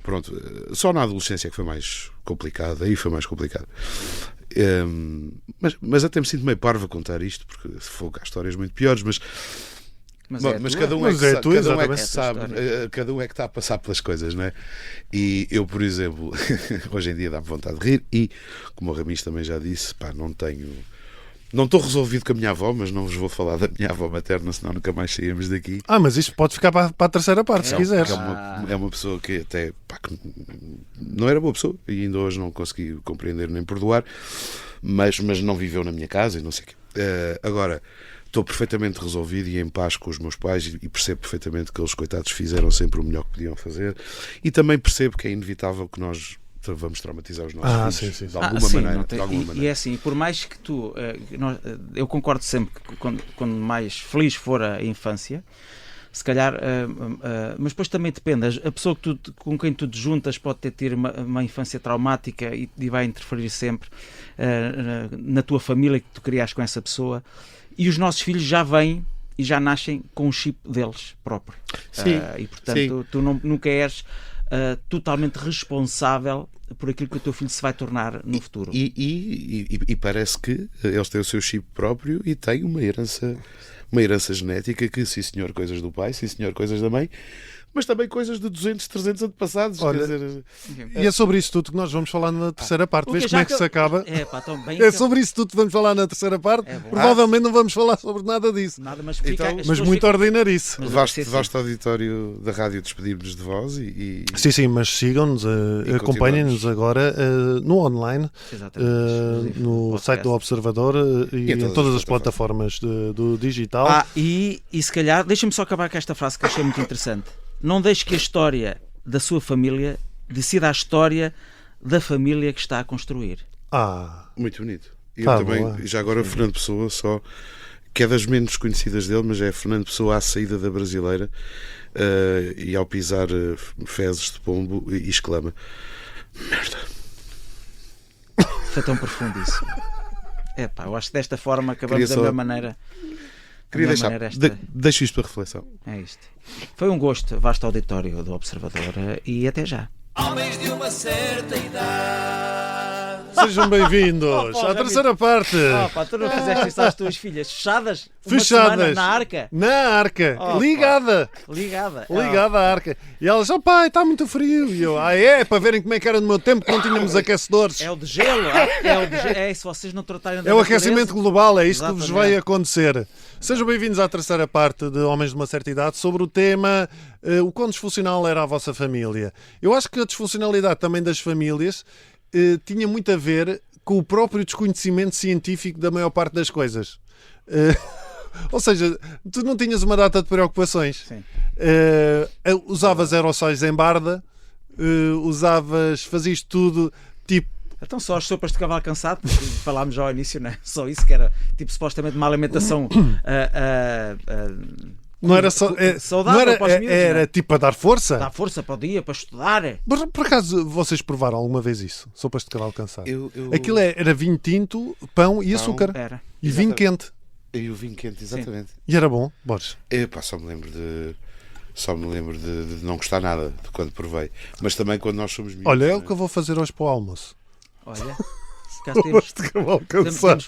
Pronto, só na adolescência que foi mais complicado, aí foi mais complicado. Mas até me sinto meio parvo a contar isto, porque há histórias muito piores, mas cada um é que sabe, cada um é que está a passar pelas coisas, não é? E eu, por exemplo, hoje em dia dá-me vontade de rir, e como o Ramis também já disse, não tenho Não estou resolvido com a minha avó, mas não vos vou falar da minha avó materna, senão nunca mais saímos daqui. Mas isto pode ficar para a terceira parte, se quiseres. É uma pessoa que até que não era boa pessoa e ainda hoje não consegui compreender nem perdoar, mas não viveu na minha casa e não sei o quê. Agora, estou perfeitamente resolvido e em paz com os meus pais e percebo perfeitamente que eles, coitados, fizeram sempre o melhor que podiam fazer, e também percebo que é inevitável que nós vamos traumatizar os nossos filhos, sim. de alguma maneira. E é assim, por mais que eu concordo sempre que quando mais feliz for a infância, se calhar, mas depois também depende, a pessoa com quem tu te juntas pode ter uma infância traumática e vai interferir sempre na tua família que tu criaste com essa pessoa, e os nossos filhos já vêm e já nascem com o chip deles próprio. E portanto tu nunca és totalmente responsável por aquilo que o teu filho se vai tornar no futuro. E parece que eles têm o seu chip próprio e têm uma herança genética que, sim senhor, coisas do pai, sim senhor, coisas da mãe, mas também coisas de 200, 300 antepassados. Olha, quer dizer... E é sobre isso tudo que nós vamos falar na terceira parte. Vês como é que se acaba? É sobre isso tudo que vamos falar na terceira parte. Provavelmente não vamos falar sobre nada disso. Mas muito ordinarice. Vasto auditório da rádio, despedimos-nos de vós e... Sim, mas sigam-nos, acompanhem-nos agora no online, no site do Observador e em todas as plataformas do digital. E se calhar, deixa-me só acabar com esta frase que achei muito interessante. Não deixe que a história da sua família decida a história da família que está a construir. Muito bonito. E eu também, já agora, Fernando Pessoa, só que é das menos conhecidas dele, mas é Fernando Pessoa à saída da Brasileira e ao pisar fezes de pombo e exclama: merda. Foi tão profundo isso. Eu acho que desta forma acabamos da melhor maneira. Queria deixo isto para reflexão. É isto. Foi um gosto, vasto auditório do Observador, e até já. Homens de uma certa idade. Sejam bem-vindos à terceira parte. Tu não fizeste isso às tuas filhas fechadas? Uma semana na arca? Na arca, ligada à arca. E elas, pai, está muito frio. E eu, para verem como é que era no meu tempo, que não tínhamos aquecedores. É o de gelo, se vocês não tratarem da o aquecimento global, é isso que vos vai acontecer. Sejam bem-vindos à terceira parte de Homens de uma Certa Idade, sobre o tema o quão disfuncional era a vossa família. Eu acho que a disfuncionalidade também das famílias tinha muito a ver com o próprio desconhecimento científico da maior parte das coisas. Ou seja, tu não tinhas uma data de preocupações. Usavas aerossóis em barda, fazias tudo tipo. Então só as sopas de cavalo cansado, falámos já ao início, não é? Só isso que era tipo supostamente uma alimentação não era só saudável, não era, para os miúdos, era tipo a dar força? Dar força para o dia, para estudar. Por acaso vocês provaram alguma vez isso? Sopas de cavalo cansado? Aquilo era vinho tinto, pão e açúcar. Era. E vinho quente. E o vinho quente, exatamente. Sim. E era bom, Borges? Só me lembro de não gostar nada de quando provei. Mas também quando nós somos miúdos. Olha, é o que eu vou fazer hoje para o almoço. Olha,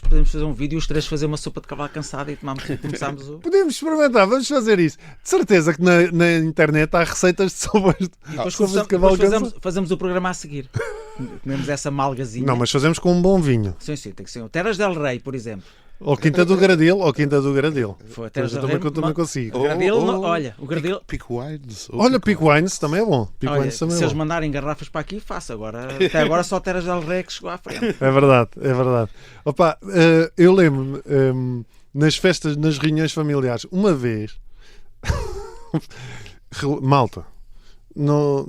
podemos fazer um vídeo e os três fazer uma sopa de cavalo cansado e começámos o... Podemos experimentar, vamos fazer isso. De certeza que na internet há receitas de sopas de cavalo cansado. Fazemos o programa a seguir. Comemos essa malgazinha. Não, mas fazemos com um bom vinho. Sim, tem que ser. Terras del Rei, por exemplo. Ou Quinta do Gradil. Foi, eu também consigo. Olha, o Gradil. Pick Wines. Olha, Pick Wines também é bom. Se eles mandarem garrafas para aqui, faço. Até agora só Terras del Rei que chegou à frente. É verdade. Opa, eu lembro-me nas festas, nas reuniões familiares, uma vez, malta, não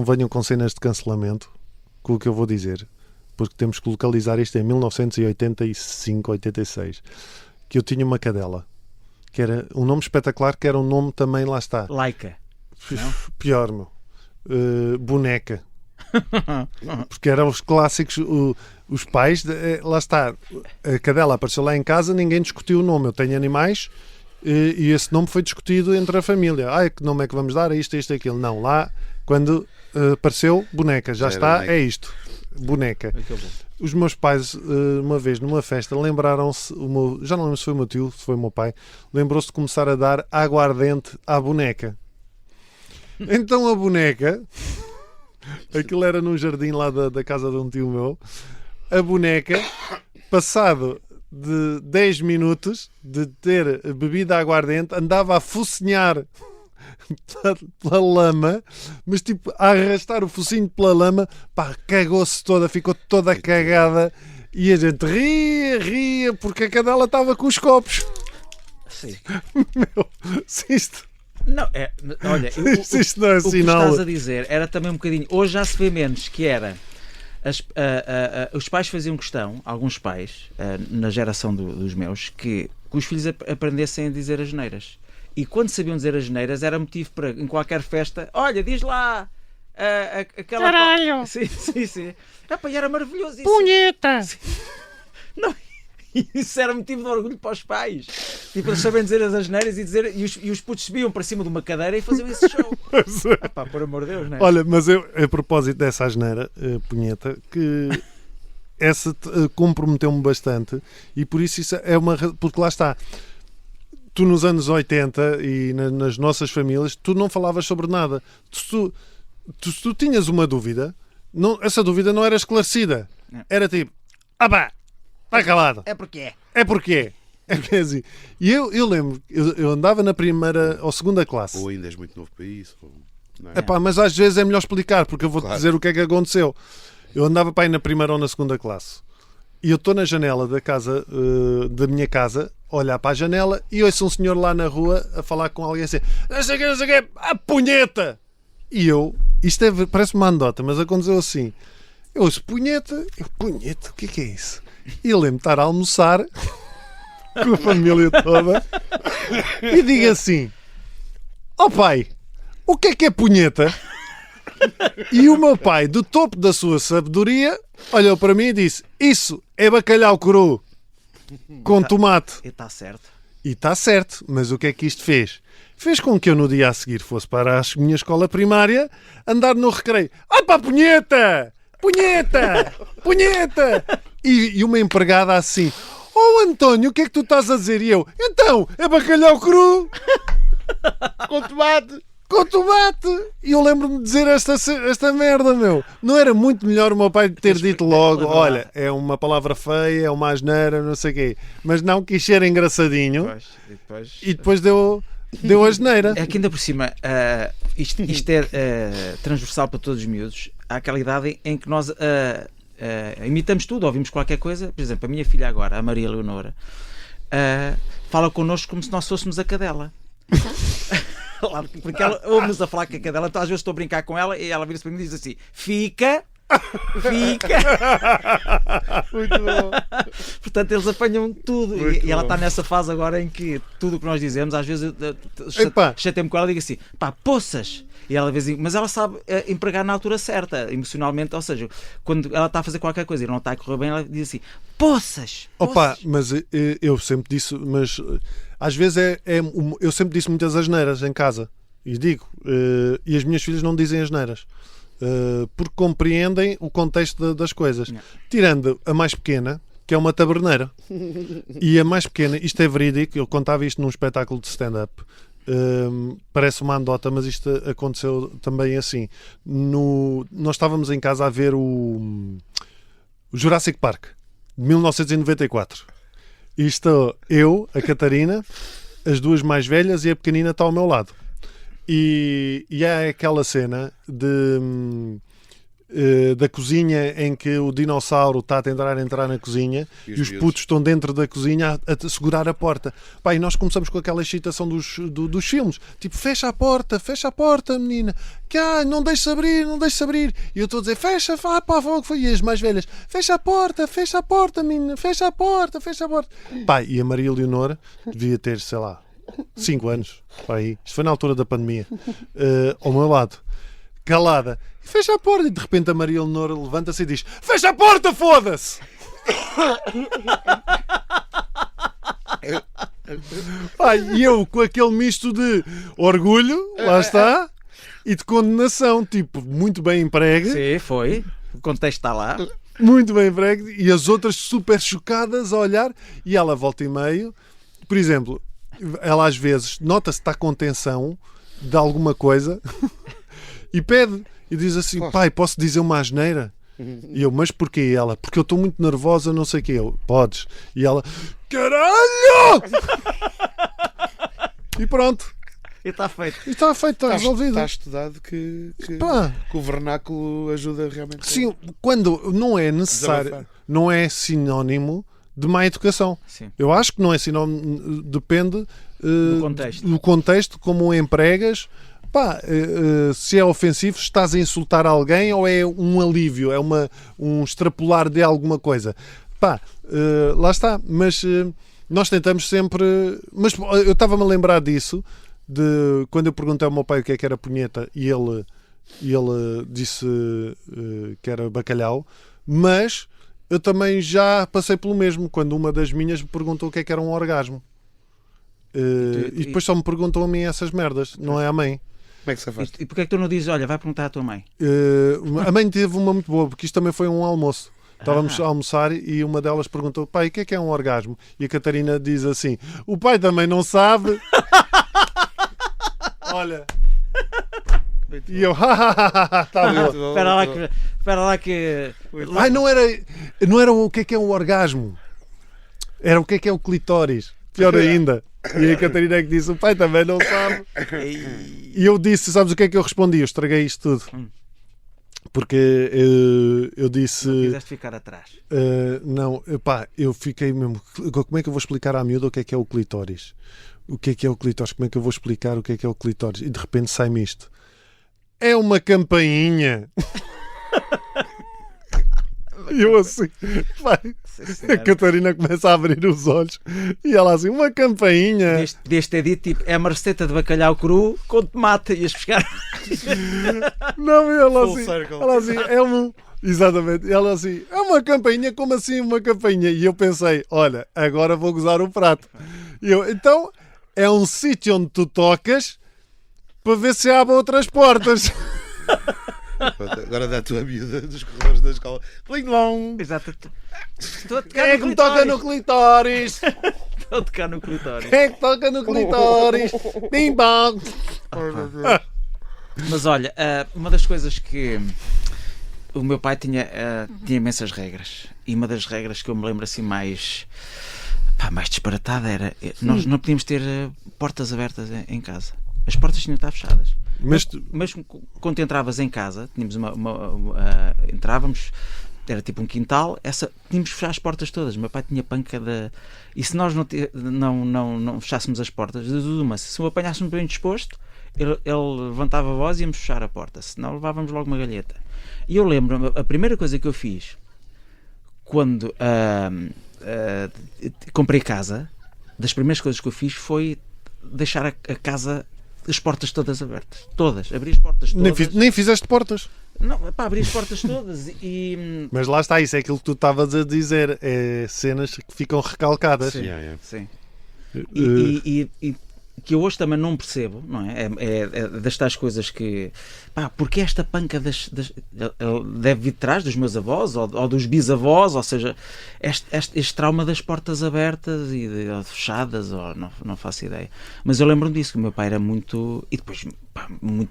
venham com cenas de cancelamento com o que eu vou dizer, porque temos que localizar isto em 1985, 86, que eu tinha uma cadela, que era um nome espetacular, que era um nome também, lá está. Laica. Pior, meu. Boneca. Porque eram os clássicos, os pais, lá está, a cadela apareceu lá em casa, ninguém discutiu o nome. Eu tenho animais e esse nome foi discutido entre a família. Que nome é que vamos dar a isto, e aquilo? Não, lá, quando apareceu, boneca, já está, é isto. Boneca. Os meus pais, uma vez numa festa, lembraram-se, já não lembro se foi o meu tio, se foi o meu pai, lembrou-se de começar a dar aguardente à boneca. Então a boneca, aquilo era num jardim lá da casa de um tio meu, a boneca passado de 10 minutos de ter bebido aguardente, andava a focinhar pela lama, mas tipo a arrastar o focinho pela lama, pá, cagou-se toda, ficou toda cagada e a gente ria porque a cadela estava com os copos. Sim. Meu, se isto... Não, olha, isto não é o que sinal. estás a dizer era também um bocadinho, hoje já se vê menos, que era os pais faziam questão, alguns pais na geração dos meus, que os filhos aprendessem a dizer as neiras. E quando sabiam dizer as neiras era motivo para, em qualquer festa, olha, diz lá aquela... Caralho! Sim. Epá, era maravilhoso isso. Punheta! Não, isso era motivo de orgulho para os pais. Tipo, eles sabem dizer as asneiras e os putos subiam para cima de uma cadeira e faziam esse show. Epá, por amor de Deus, não é? Olha, mas eu, a propósito dessa asneira, punheta, que essa comprometeu-me bastante e por isso é uma... Porque lá está... Tu nos anos 80 e nas nossas famílias, tu não falavas sobre nada. Tu tinhas uma dúvida, essa dúvida não era esclarecida. Era tipo, pá, está calado. É porque é. É porque é assim. E eu lembro, eu andava na primeira ou segunda classe. Ou ainda és muito novo para isso. Não é? Epá, mas às vezes é melhor explicar, porque eu vou-te dizer o que é que aconteceu. Eu andava para ir na primeira ou na segunda classe. E eu estou na janela da casa, da minha casa, a olhar para a janela e ouço um senhor lá na rua a falar com alguém assim, não sei o que, a punheta! E eu, isto parece uma anedota, mas aconteceu assim. Eu ouço punheta, punheta, o que é isso? E eu lembro de estar a almoçar com a família toda e digo assim, ó pai, o que é punheta? E o meu pai, do topo da sua sabedoria, olhou para mim e disse, isso é bacalhau cru com tomate. E está certo. E está certo, mas o que é que isto fez? Fez com que eu no dia a seguir fosse para a minha escola primária andar no recreio. Ah pá, punheta! Punheta! Punheta! E uma empregada assim, oh António, o que é que tu estás a dizer? E eu, então, é bacalhau cru com tomate! Com tomate! E eu lembro-me de dizer esta merda, meu. Não era muito melhor o meu pai ter dito logo, olha, é uma palavra feia, é uma asneira, não sei o quê. Mas não quis ser engraçadinho. E depois deu asneira. É que ainda por cima, isto é transversal para todos os miúdos. Há aquela idade em que nós imitamos tudo, ouvimos qualquer coisa. Por exemplo, a minha filha agora, a Maria Leonora, fala connosco como se nós fôssemos a cadela. Porque ela ouve-nos a falar com a cadela, então às vezes estou a brincar com ela e ela vira-se para mim e diz assim, fica. Muito bom. Portanto, eles apanham tudo. E ela está nessa fase agora em que tudo o que nós dizemos, às vezes chatei-me com ela e digo assim, pá, poças. E ela diz, mas ela sabe empregar na altura certa, emocionalmente, ou seja, quando ela está a fazer qualquer coisa e não está a correr bem, ela diz assim, poças. Opa, mas eu sempre disse, mas às vezes eu sempre disse muitas asneiras em casa e digo, e as minhas filhas não dizem asneiras. Porque compreendem o contexto das coisas. Tirando a mais pequena, que é uma taberneira. E a mais pequena, isto é verídico, eu contava isto num espetáculo de stand-up. Parece uma anedota, mas isto aconteceu também assim. Nós estávamos em casa a ver o Jurassic Park de 1994. E estou eu, a Catarina, as duas mais velhas e a pequenina está ao meu lado. E há aquela cena da cozinha em que o dinossauro está a tentar entrar na cozinha e os putos estão dentro da cozinha a segurar a porta. Pá, e nós começamos com aquela excitação dos filmes, tipo, fecha a porta, menina, que não deixes abrir. E eu estou a dizer, fecha, pá, foi. E as mais velhas, fecha a porta, menina, fecha a porta. Pá, e a Maria Leonora devia ter, sei lá, 5 anos, aí. Isto foi na altura da pandemia, ao meu lado, calada, fecha a porta, e de repente a Maria Leonora levanta-se e diz, fecha a porta, foda-se! E eu com aquele misto de orgulho, lá está, e de condenação, tipo, muito bem empregue. Sim, foi, o contexto está lá. Muito bem empregue, e as outras super chocadas a olhar, e ela volta e meio, por exemplo, ela às vezes nota-se que está com tensão de alguma coisa e pede e diz assim, pai, posso dizer uma asneira? E eu, mas porquê? E ela, porque eu estou muito nervosa, não sei o quê. Eu, podes. E ela, caralho! E pronto. E está feito. E está feito, está resolvido. Está estudado que o vernáculo ajuda realmente. Sim, quando não é necessário, não é sinónimo de má educação. Sim. Eu acho que não é sinónimo, depende do contexto, como o empregas. Se é ofensivo, estás a insultar alguém ou é um alívio, é um extrapolar de alguma coisa. Lá está, mas nós tentamos sempre. Mas eu estava-me a lembrar disso, de quando eu perguntei ao meu pai o que era punheta e ele disse que era bacalhau, mas eu também já passei pelo mesmo, quando uma das minhas me perguntou o que era um orgasmo. E depois só me perguntou a mim essas merdas, não é a mãe. Como é que se faz? E porquê é que tu não dizes, olha, vai perguntar à tua mãe? A mãe teve uma muito boa, porque isto também foi um almoço. Estávamos a almoçar e uma delas perguntou, pai, o que é um orgasmo? E a Catarina diz assim, o pai também não sabe. Olha. E eu, está bom. Espera lá que... Ai, não era o que é um orgasmo. Era o que é o clitóris. Pior ainda. E a Catarina é que disse, o pai também não sabe. E eu disse, sabes o que é que eu respondi? Eu estraguei isto tudo. Porque eu disse... Não quiseste ficar atrás. Não, eu fiquei mesmo... Como é que eu vou explicar à miúda o que é o clitóris? O que é o clitóris? Como é que eu vou explicar o que é o clitóris? E de repente sai-me isto. É uma campainha. E eu assim, a Catarina começa a abrir os olhos e ela assim, uma campainha. Podias ter dito, tipo, é uma receita de bacalhau cru com tomate, ias buscar. Não, ela assim, exatamente, ela assim, é uma campainha, como assim uma campainha? E eu pensei, olha, agora vou gozar o prato. E eu, então, é um sítio onde tu tocas para ver se abre outras portas. Agora dá a tua miúda dos corredores da escola. Pling-long! Exato. Quem é que me toca no clitóris? Estou a tocar no clitóris. Quem é que toca no clitóris? Bim-bong! Mas olha, uma das coisas que o meu pai tinha imensas regras. E uma das regras que eu me lembro assim mais disparatada era nós não podíamos ter portas abertas em casa. As portas tinham de estar fechadas. Mas quando entravas em casa, tínhamos entrávamos, era tipo um quintal, tínhamos de fechar as portas todas. O meu pai tinha panca e se nós não fechássemos as portas, se o apanhássemos bem disposto, ele levantava a voz e íamos fechar a porta, senão levávamos logo uma galheta. E eu lembro, a primeira coisa que eu fiz quando comprei casa, das primeiras coisas que eu fiz foi deixar a casa, as portas todas abertas. Todas. Abri as portas todas. Nem fizeste portas. Não, abri as portas todas e... Mas lá está, isso é aquilo que tu estavas a dizer. É cenas que ficam recalcadas. Sim. Sim. E que eu hoje também não percebo, não é? É das tais coisas que... porque esta panca deve vir de trás dos meus avós ou dos bisavós, ou seja, este trauma das portas abertas ou fechadas, ou não faço ideia. Mas eu lembro-me disso, que o meu pai era muito... E depois,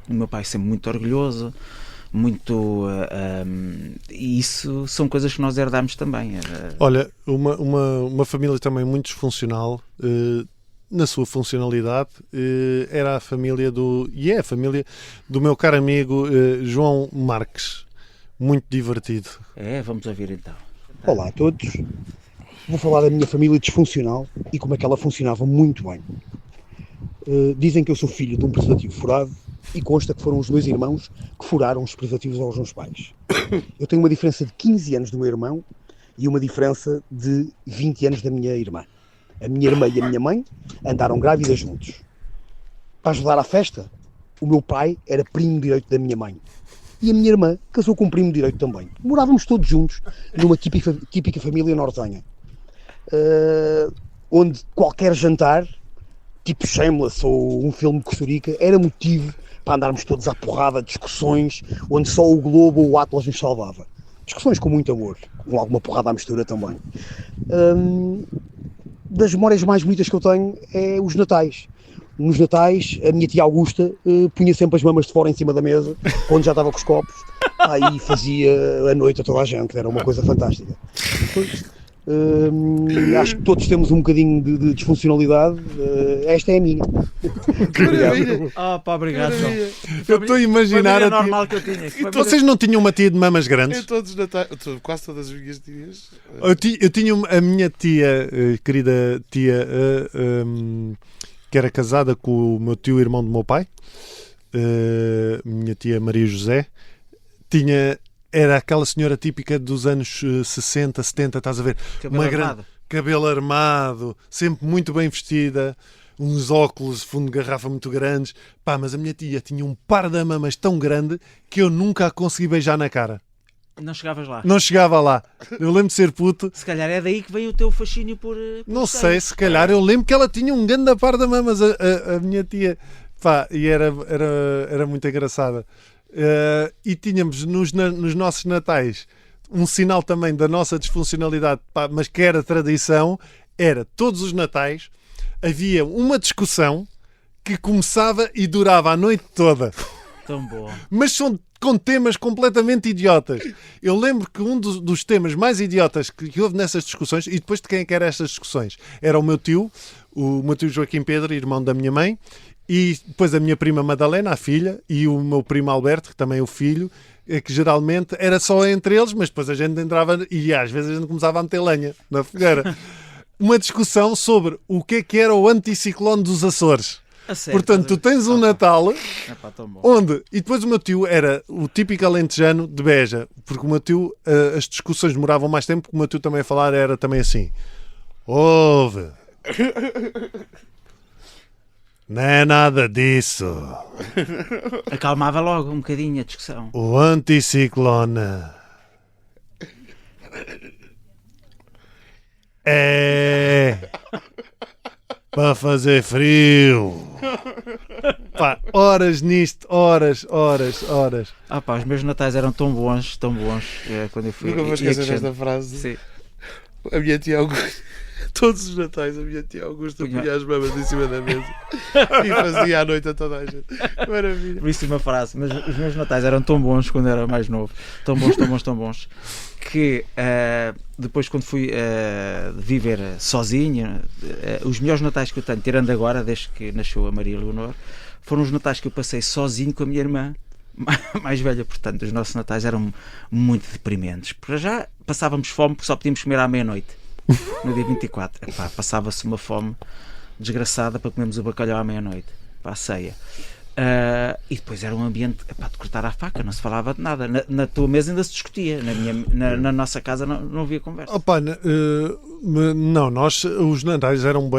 o meu pai sempre muito orgulhoso, muito... e isso são coisas que nós herdámos também. Olha, uma família também muito disfuncional... na sua funcionalidade, era a família a família do meu caro amigo João Marques. Muito divertido. Vamos ouvir então. Olá a todos. Vou falar da minha família disfuncional e como é que ela funcionava muito bem. Dizem que eu sou filho de um preservativo furado e consta que foram os meus irmãos que furaram os preservativos aos meus pais. Eu tenho uma diferença de 15 anos do meu irmão e uma diferença de 20 anos da minha irmã. A minha irmã e a minha mãe andaram grávidas juntos. Para ajudar à festa, o meu pai era primo direito da minha mãe. E a minha irmã casou com um primo direito também. Morávamos todos juntos numa típica família nortenha. Onde qualquer jantar, tipo Shameless ou um filme de Costa-Rica, era motivo para andarmos todos à porrada, discussões, onde só o Globo ou o Atlas nos salvava. Discussões com muito amor, com alguma porrada à mistura também. Das memórias mais bonitas que eu tenho é os natais. Nos natais, a minha tia Augusta punha sempre as mamas de fora em cima da mesa, quando já estava com os copos, Aí fazia a noite a toda a gente, era uma coisa fantástica. Depois, acho que todos temos um bocadinho de disfuncionalidade. Esta é a minha. Maravilha. Obrigado, João. Eu estou a imaginar a normal que eu tinha. Vocês não tinham uma tia de mamas grandes? Quase todas as minhas tias. Eu tinha a minha tia, querida tia, que era casada com o meu tio, irmão do meu pai, minha tia Maria José, era aquela senhora típica dos anos 60, 70, estás a ver? Cabelo armado, sempre muito bem vestida, uns óculos, fundo de garrafa muito grandes. Mas a minha tia tinha um par de mamas tão grande que eu nunca a consegui beijar na cara. Não chegavas lá? Não chegava lá. Eu lembro de ser puto. Se calhar é daí que vem o teu fascínio por não sei, se calhar. Eu lembro que ela tinha um grande par de mamas, a minha tia. E era muito engraçada. E tínhamos nos nossos natais um sinal também da nossa disfuncionalidade, mas que era tradição, era todos os natais havia uma discussão que começava e durava a noite toda. Tão bom. Mas com temas completamente idiotas. Eu lembro que um dos temas mais idiotas que houve nessas discussões, e depois de quem é que eram estas discussões? Era o meu tio Joaquim Pedro, irmão da minha mãe, e depois a minha prima Madalena, a filha, e o meu primo Alberto, que também é o filho, que geralmente era só entre eles, mas depois a gente entrava e às vezes a gente começava a meter lenha na fogueira. Uma discussão sobre o que era o anticiclone dos Açores. Portanto, tu tens um Natal onde... E depois o meu tio era o típico alentejano de Beja, porque o meu tio, as discussões demoravam mais tempo, porque o meu tio também a falar era também assim. Ouve... Não é nada disso. Acalmava logo um bocadinho a discussão. O anticiclone é para fazer frio. Horas nisto, horas. Os meus natais eram tão bons. Quando eu fui. Nunca vou esquecer desta frase. Sim. A minha tia Augusta, todos os natais, a minha tia Augusta punha as mamas em cima da mesa e fazia à noite a toda a gente. Maravilha. Belíssima frase. Mas os meus natais eram tão bons quando era mais novo. Tão bons. Que depois, quando fui viver sozinho, os melhores natais que eu tenho, tirando agora, desde que nasceu a Maria Leonor, foram os natais que eu passei sozinho com a minha irmã mais velha. Portanto, os nossos natais eram muito deprimentes. Para já passávamos fome porque só podíamos comer à meia-noite, no dia 24. Passava-se uma fome desgraçada para comermos o bacalhau à meia-noite, para a ceia. E depois era um ambiente de cortar à faca, não se falava de nada. Na tua mesa ainda se discutia, na nossa casa não havia conversa. Não, os natais eram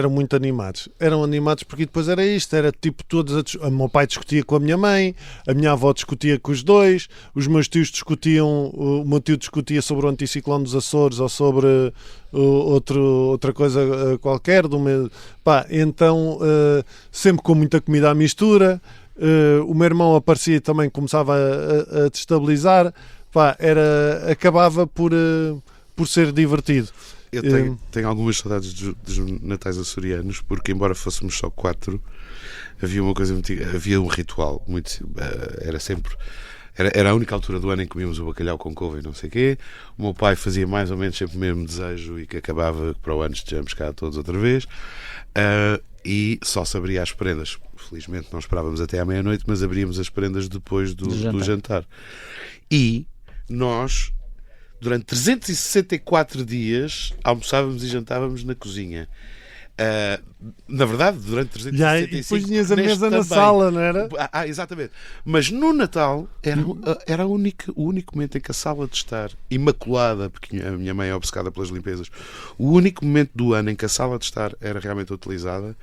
muito animados. Eram animados porque depois era isto, era tipo todos. O meu pai discutia com a minha mãe, a minha avó discutia com os dois, os meus tios discutiam, o meu tio discutia sobre o anticiclone dos Açores ou sobre outra coisa qualquer. Então, sempre com muita comida à mistura. O meu irmão aparecia e também começava a destabilizar. Acabava por ser divertido. Eu tenho algumas saudades dos natais açorianos, porque embora fôssemos só 4, havia uma coisa muito, havia um ritual muito, era a única altura do ano em que comíamos o bacalhau com couve e não sei o quê. O meu pai fazia mais ou menos sempre o mesmo desejo e que acabava para o ano estejamos cá todos outra vez, e só se abria as prendas. Felizmente não esperávamos até à meia-noite, mas abríamos as prendas depois do jantar. E nós, durante 364 dias, almoçávamos e jantávamos na cozinha. Na verdade, durante 365 e depois tinhas a mesa na sala, não era? Exatamente. Mas no Natal era o único momento em que a sala de estar imaculada, porque a minha mãe é obcecada pelas limpezas, o único momento do ano em que a sala de estar era realmente utilizada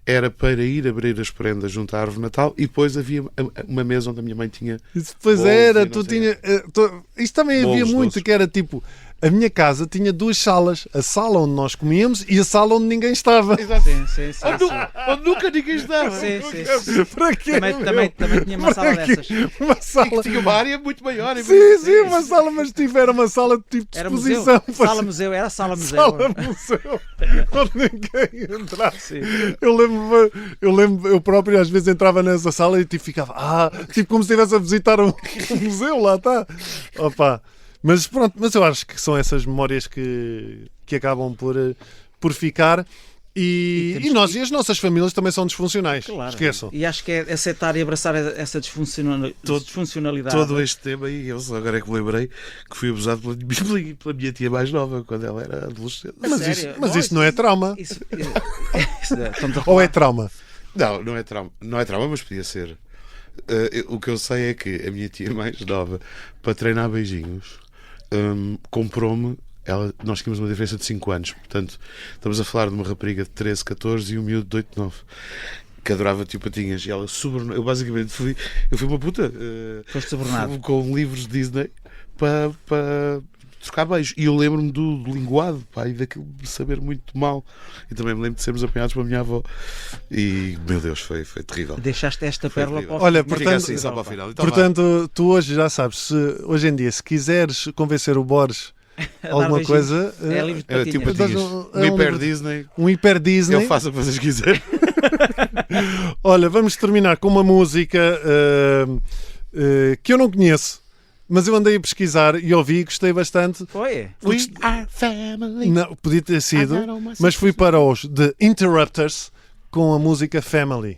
era para ir abrir as prendas junto à árvore de Natal, e depois havia uma mesa onde a minha mãe tinha. Depois era, tu tinha. Isto também havia muito, doces. Que era tipo a minha casa tinha 2 salas. A sala onde nós comíamos e a sala onde ninguém estava. Exato. Sim. Onde nunca ninguém estava. Sim. Para quê? Também tinha uma sala dessas. Uma sala... E que tinha uma área muito maior. Sim, uma sala, mas era uma sala de tipo de Era exposição. museu. Sala-museu, era sala-museu. Sala-museu. Onde ninguém entrava. Eu lembro, eu próprio às vezes entrava nessa sala e tipo ficava, tipo como se estivesse a visitar um museu, lá está. Opa. Mas pronto, mas eu acho que são essas memórias que acabam por ficar. E nós e as nossas famílias também são disfuncionais. Claro. Esqueçam. E acho que é aceitar e abraçar essa disfuncionalidade. Todo este tema, e eu agora é que me lembrei que fui abusado pela minha tia mais nova quando ela era adolescente. Mas isso não é trauma. Ou Ou é trauma? Não é trauma. Não é trauma, mas podia ser. O que eu sei é que a minha tia mais nova, para treinar beijinhos, comprou-me. Nós tínhamos uma diferença de 5 anos, portanto, estamos a falar de uma rapariga de 13, 14 e um miúdo de 8, 9 que adorava tio Patinhas. E ela subornou. Eu basicamente fui uma puta. Foste subornado. Com livros de Disney para trocar beijos. E eu lembro-me do linguado, pá, e daquilo de saber muito mal. E também me lembro de sermos apanhados pela minha avó. E, meu Deus, foi terrível. Deixaste esta pérola para o Olha, portanto, assim, só para o final. Então, portanto, tu hoje já sabes, hoje em dia, se quiseres convencer o Borges alguma coisa, é livro de tipo patinhas. Um hiper Disney. Um hiper Disney. Eu faço o que vocês quiserem. Olha, vamos terminar com uma música que eu não conheço, mas eu andei a pesquisar e ouvi e gostei bastante. Foi? We are family. Não, podia ter sido, mas fui para os The Interrupters com a música Family.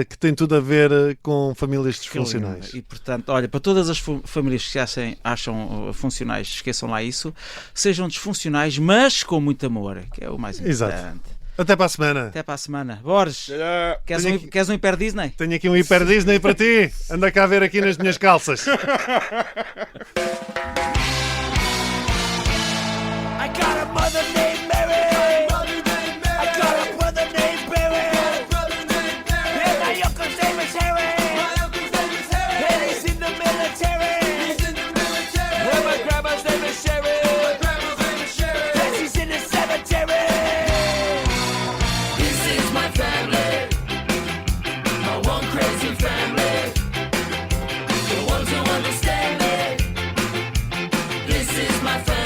Que tem tudo a ver com famílias disfuncionais. E portanto, olha, para todas as famílias que se acham funcionais, esqueçam lá isso, sejam disfuncionais, mas com muito amor, que é o mais importante. Exato. Até para a semana. Até para a semana. Borges, queres um hiper Disney? Tenho aqui um hiper Disney para ti. Anda cá a ver aqui nas minhas calças. I got a mother named Mary. I got a brother named Barry. And my uncle's name is Harry. And he's in the military. And my grandma's name is Sherry. And she's in the cemetery. This is my family. My one crazy family. The ones who understand me. This is my family.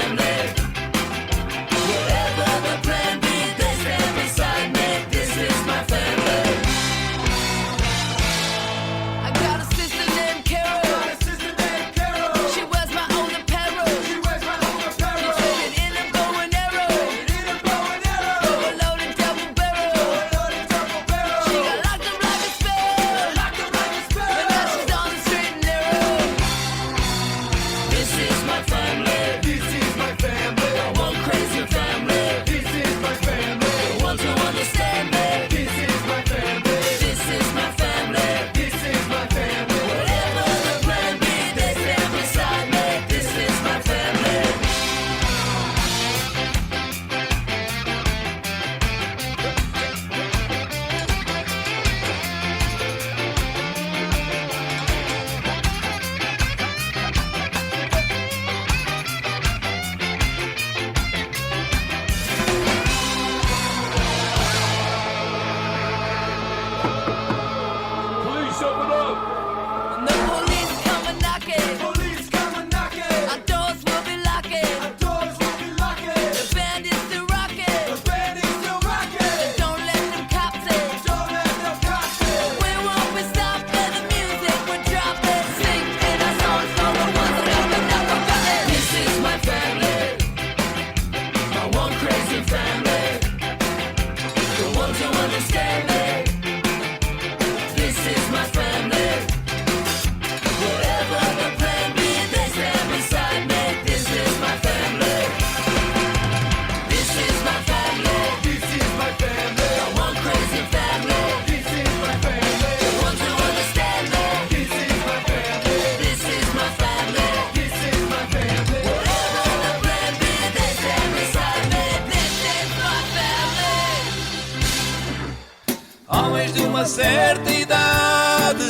certa idade,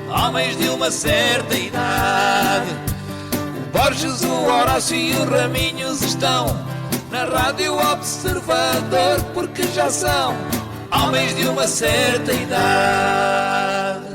homens de uma certa idade, Borges, o Horácio e o Raminhos estão na Rádio Observador, porque já são homens de uma certa idade.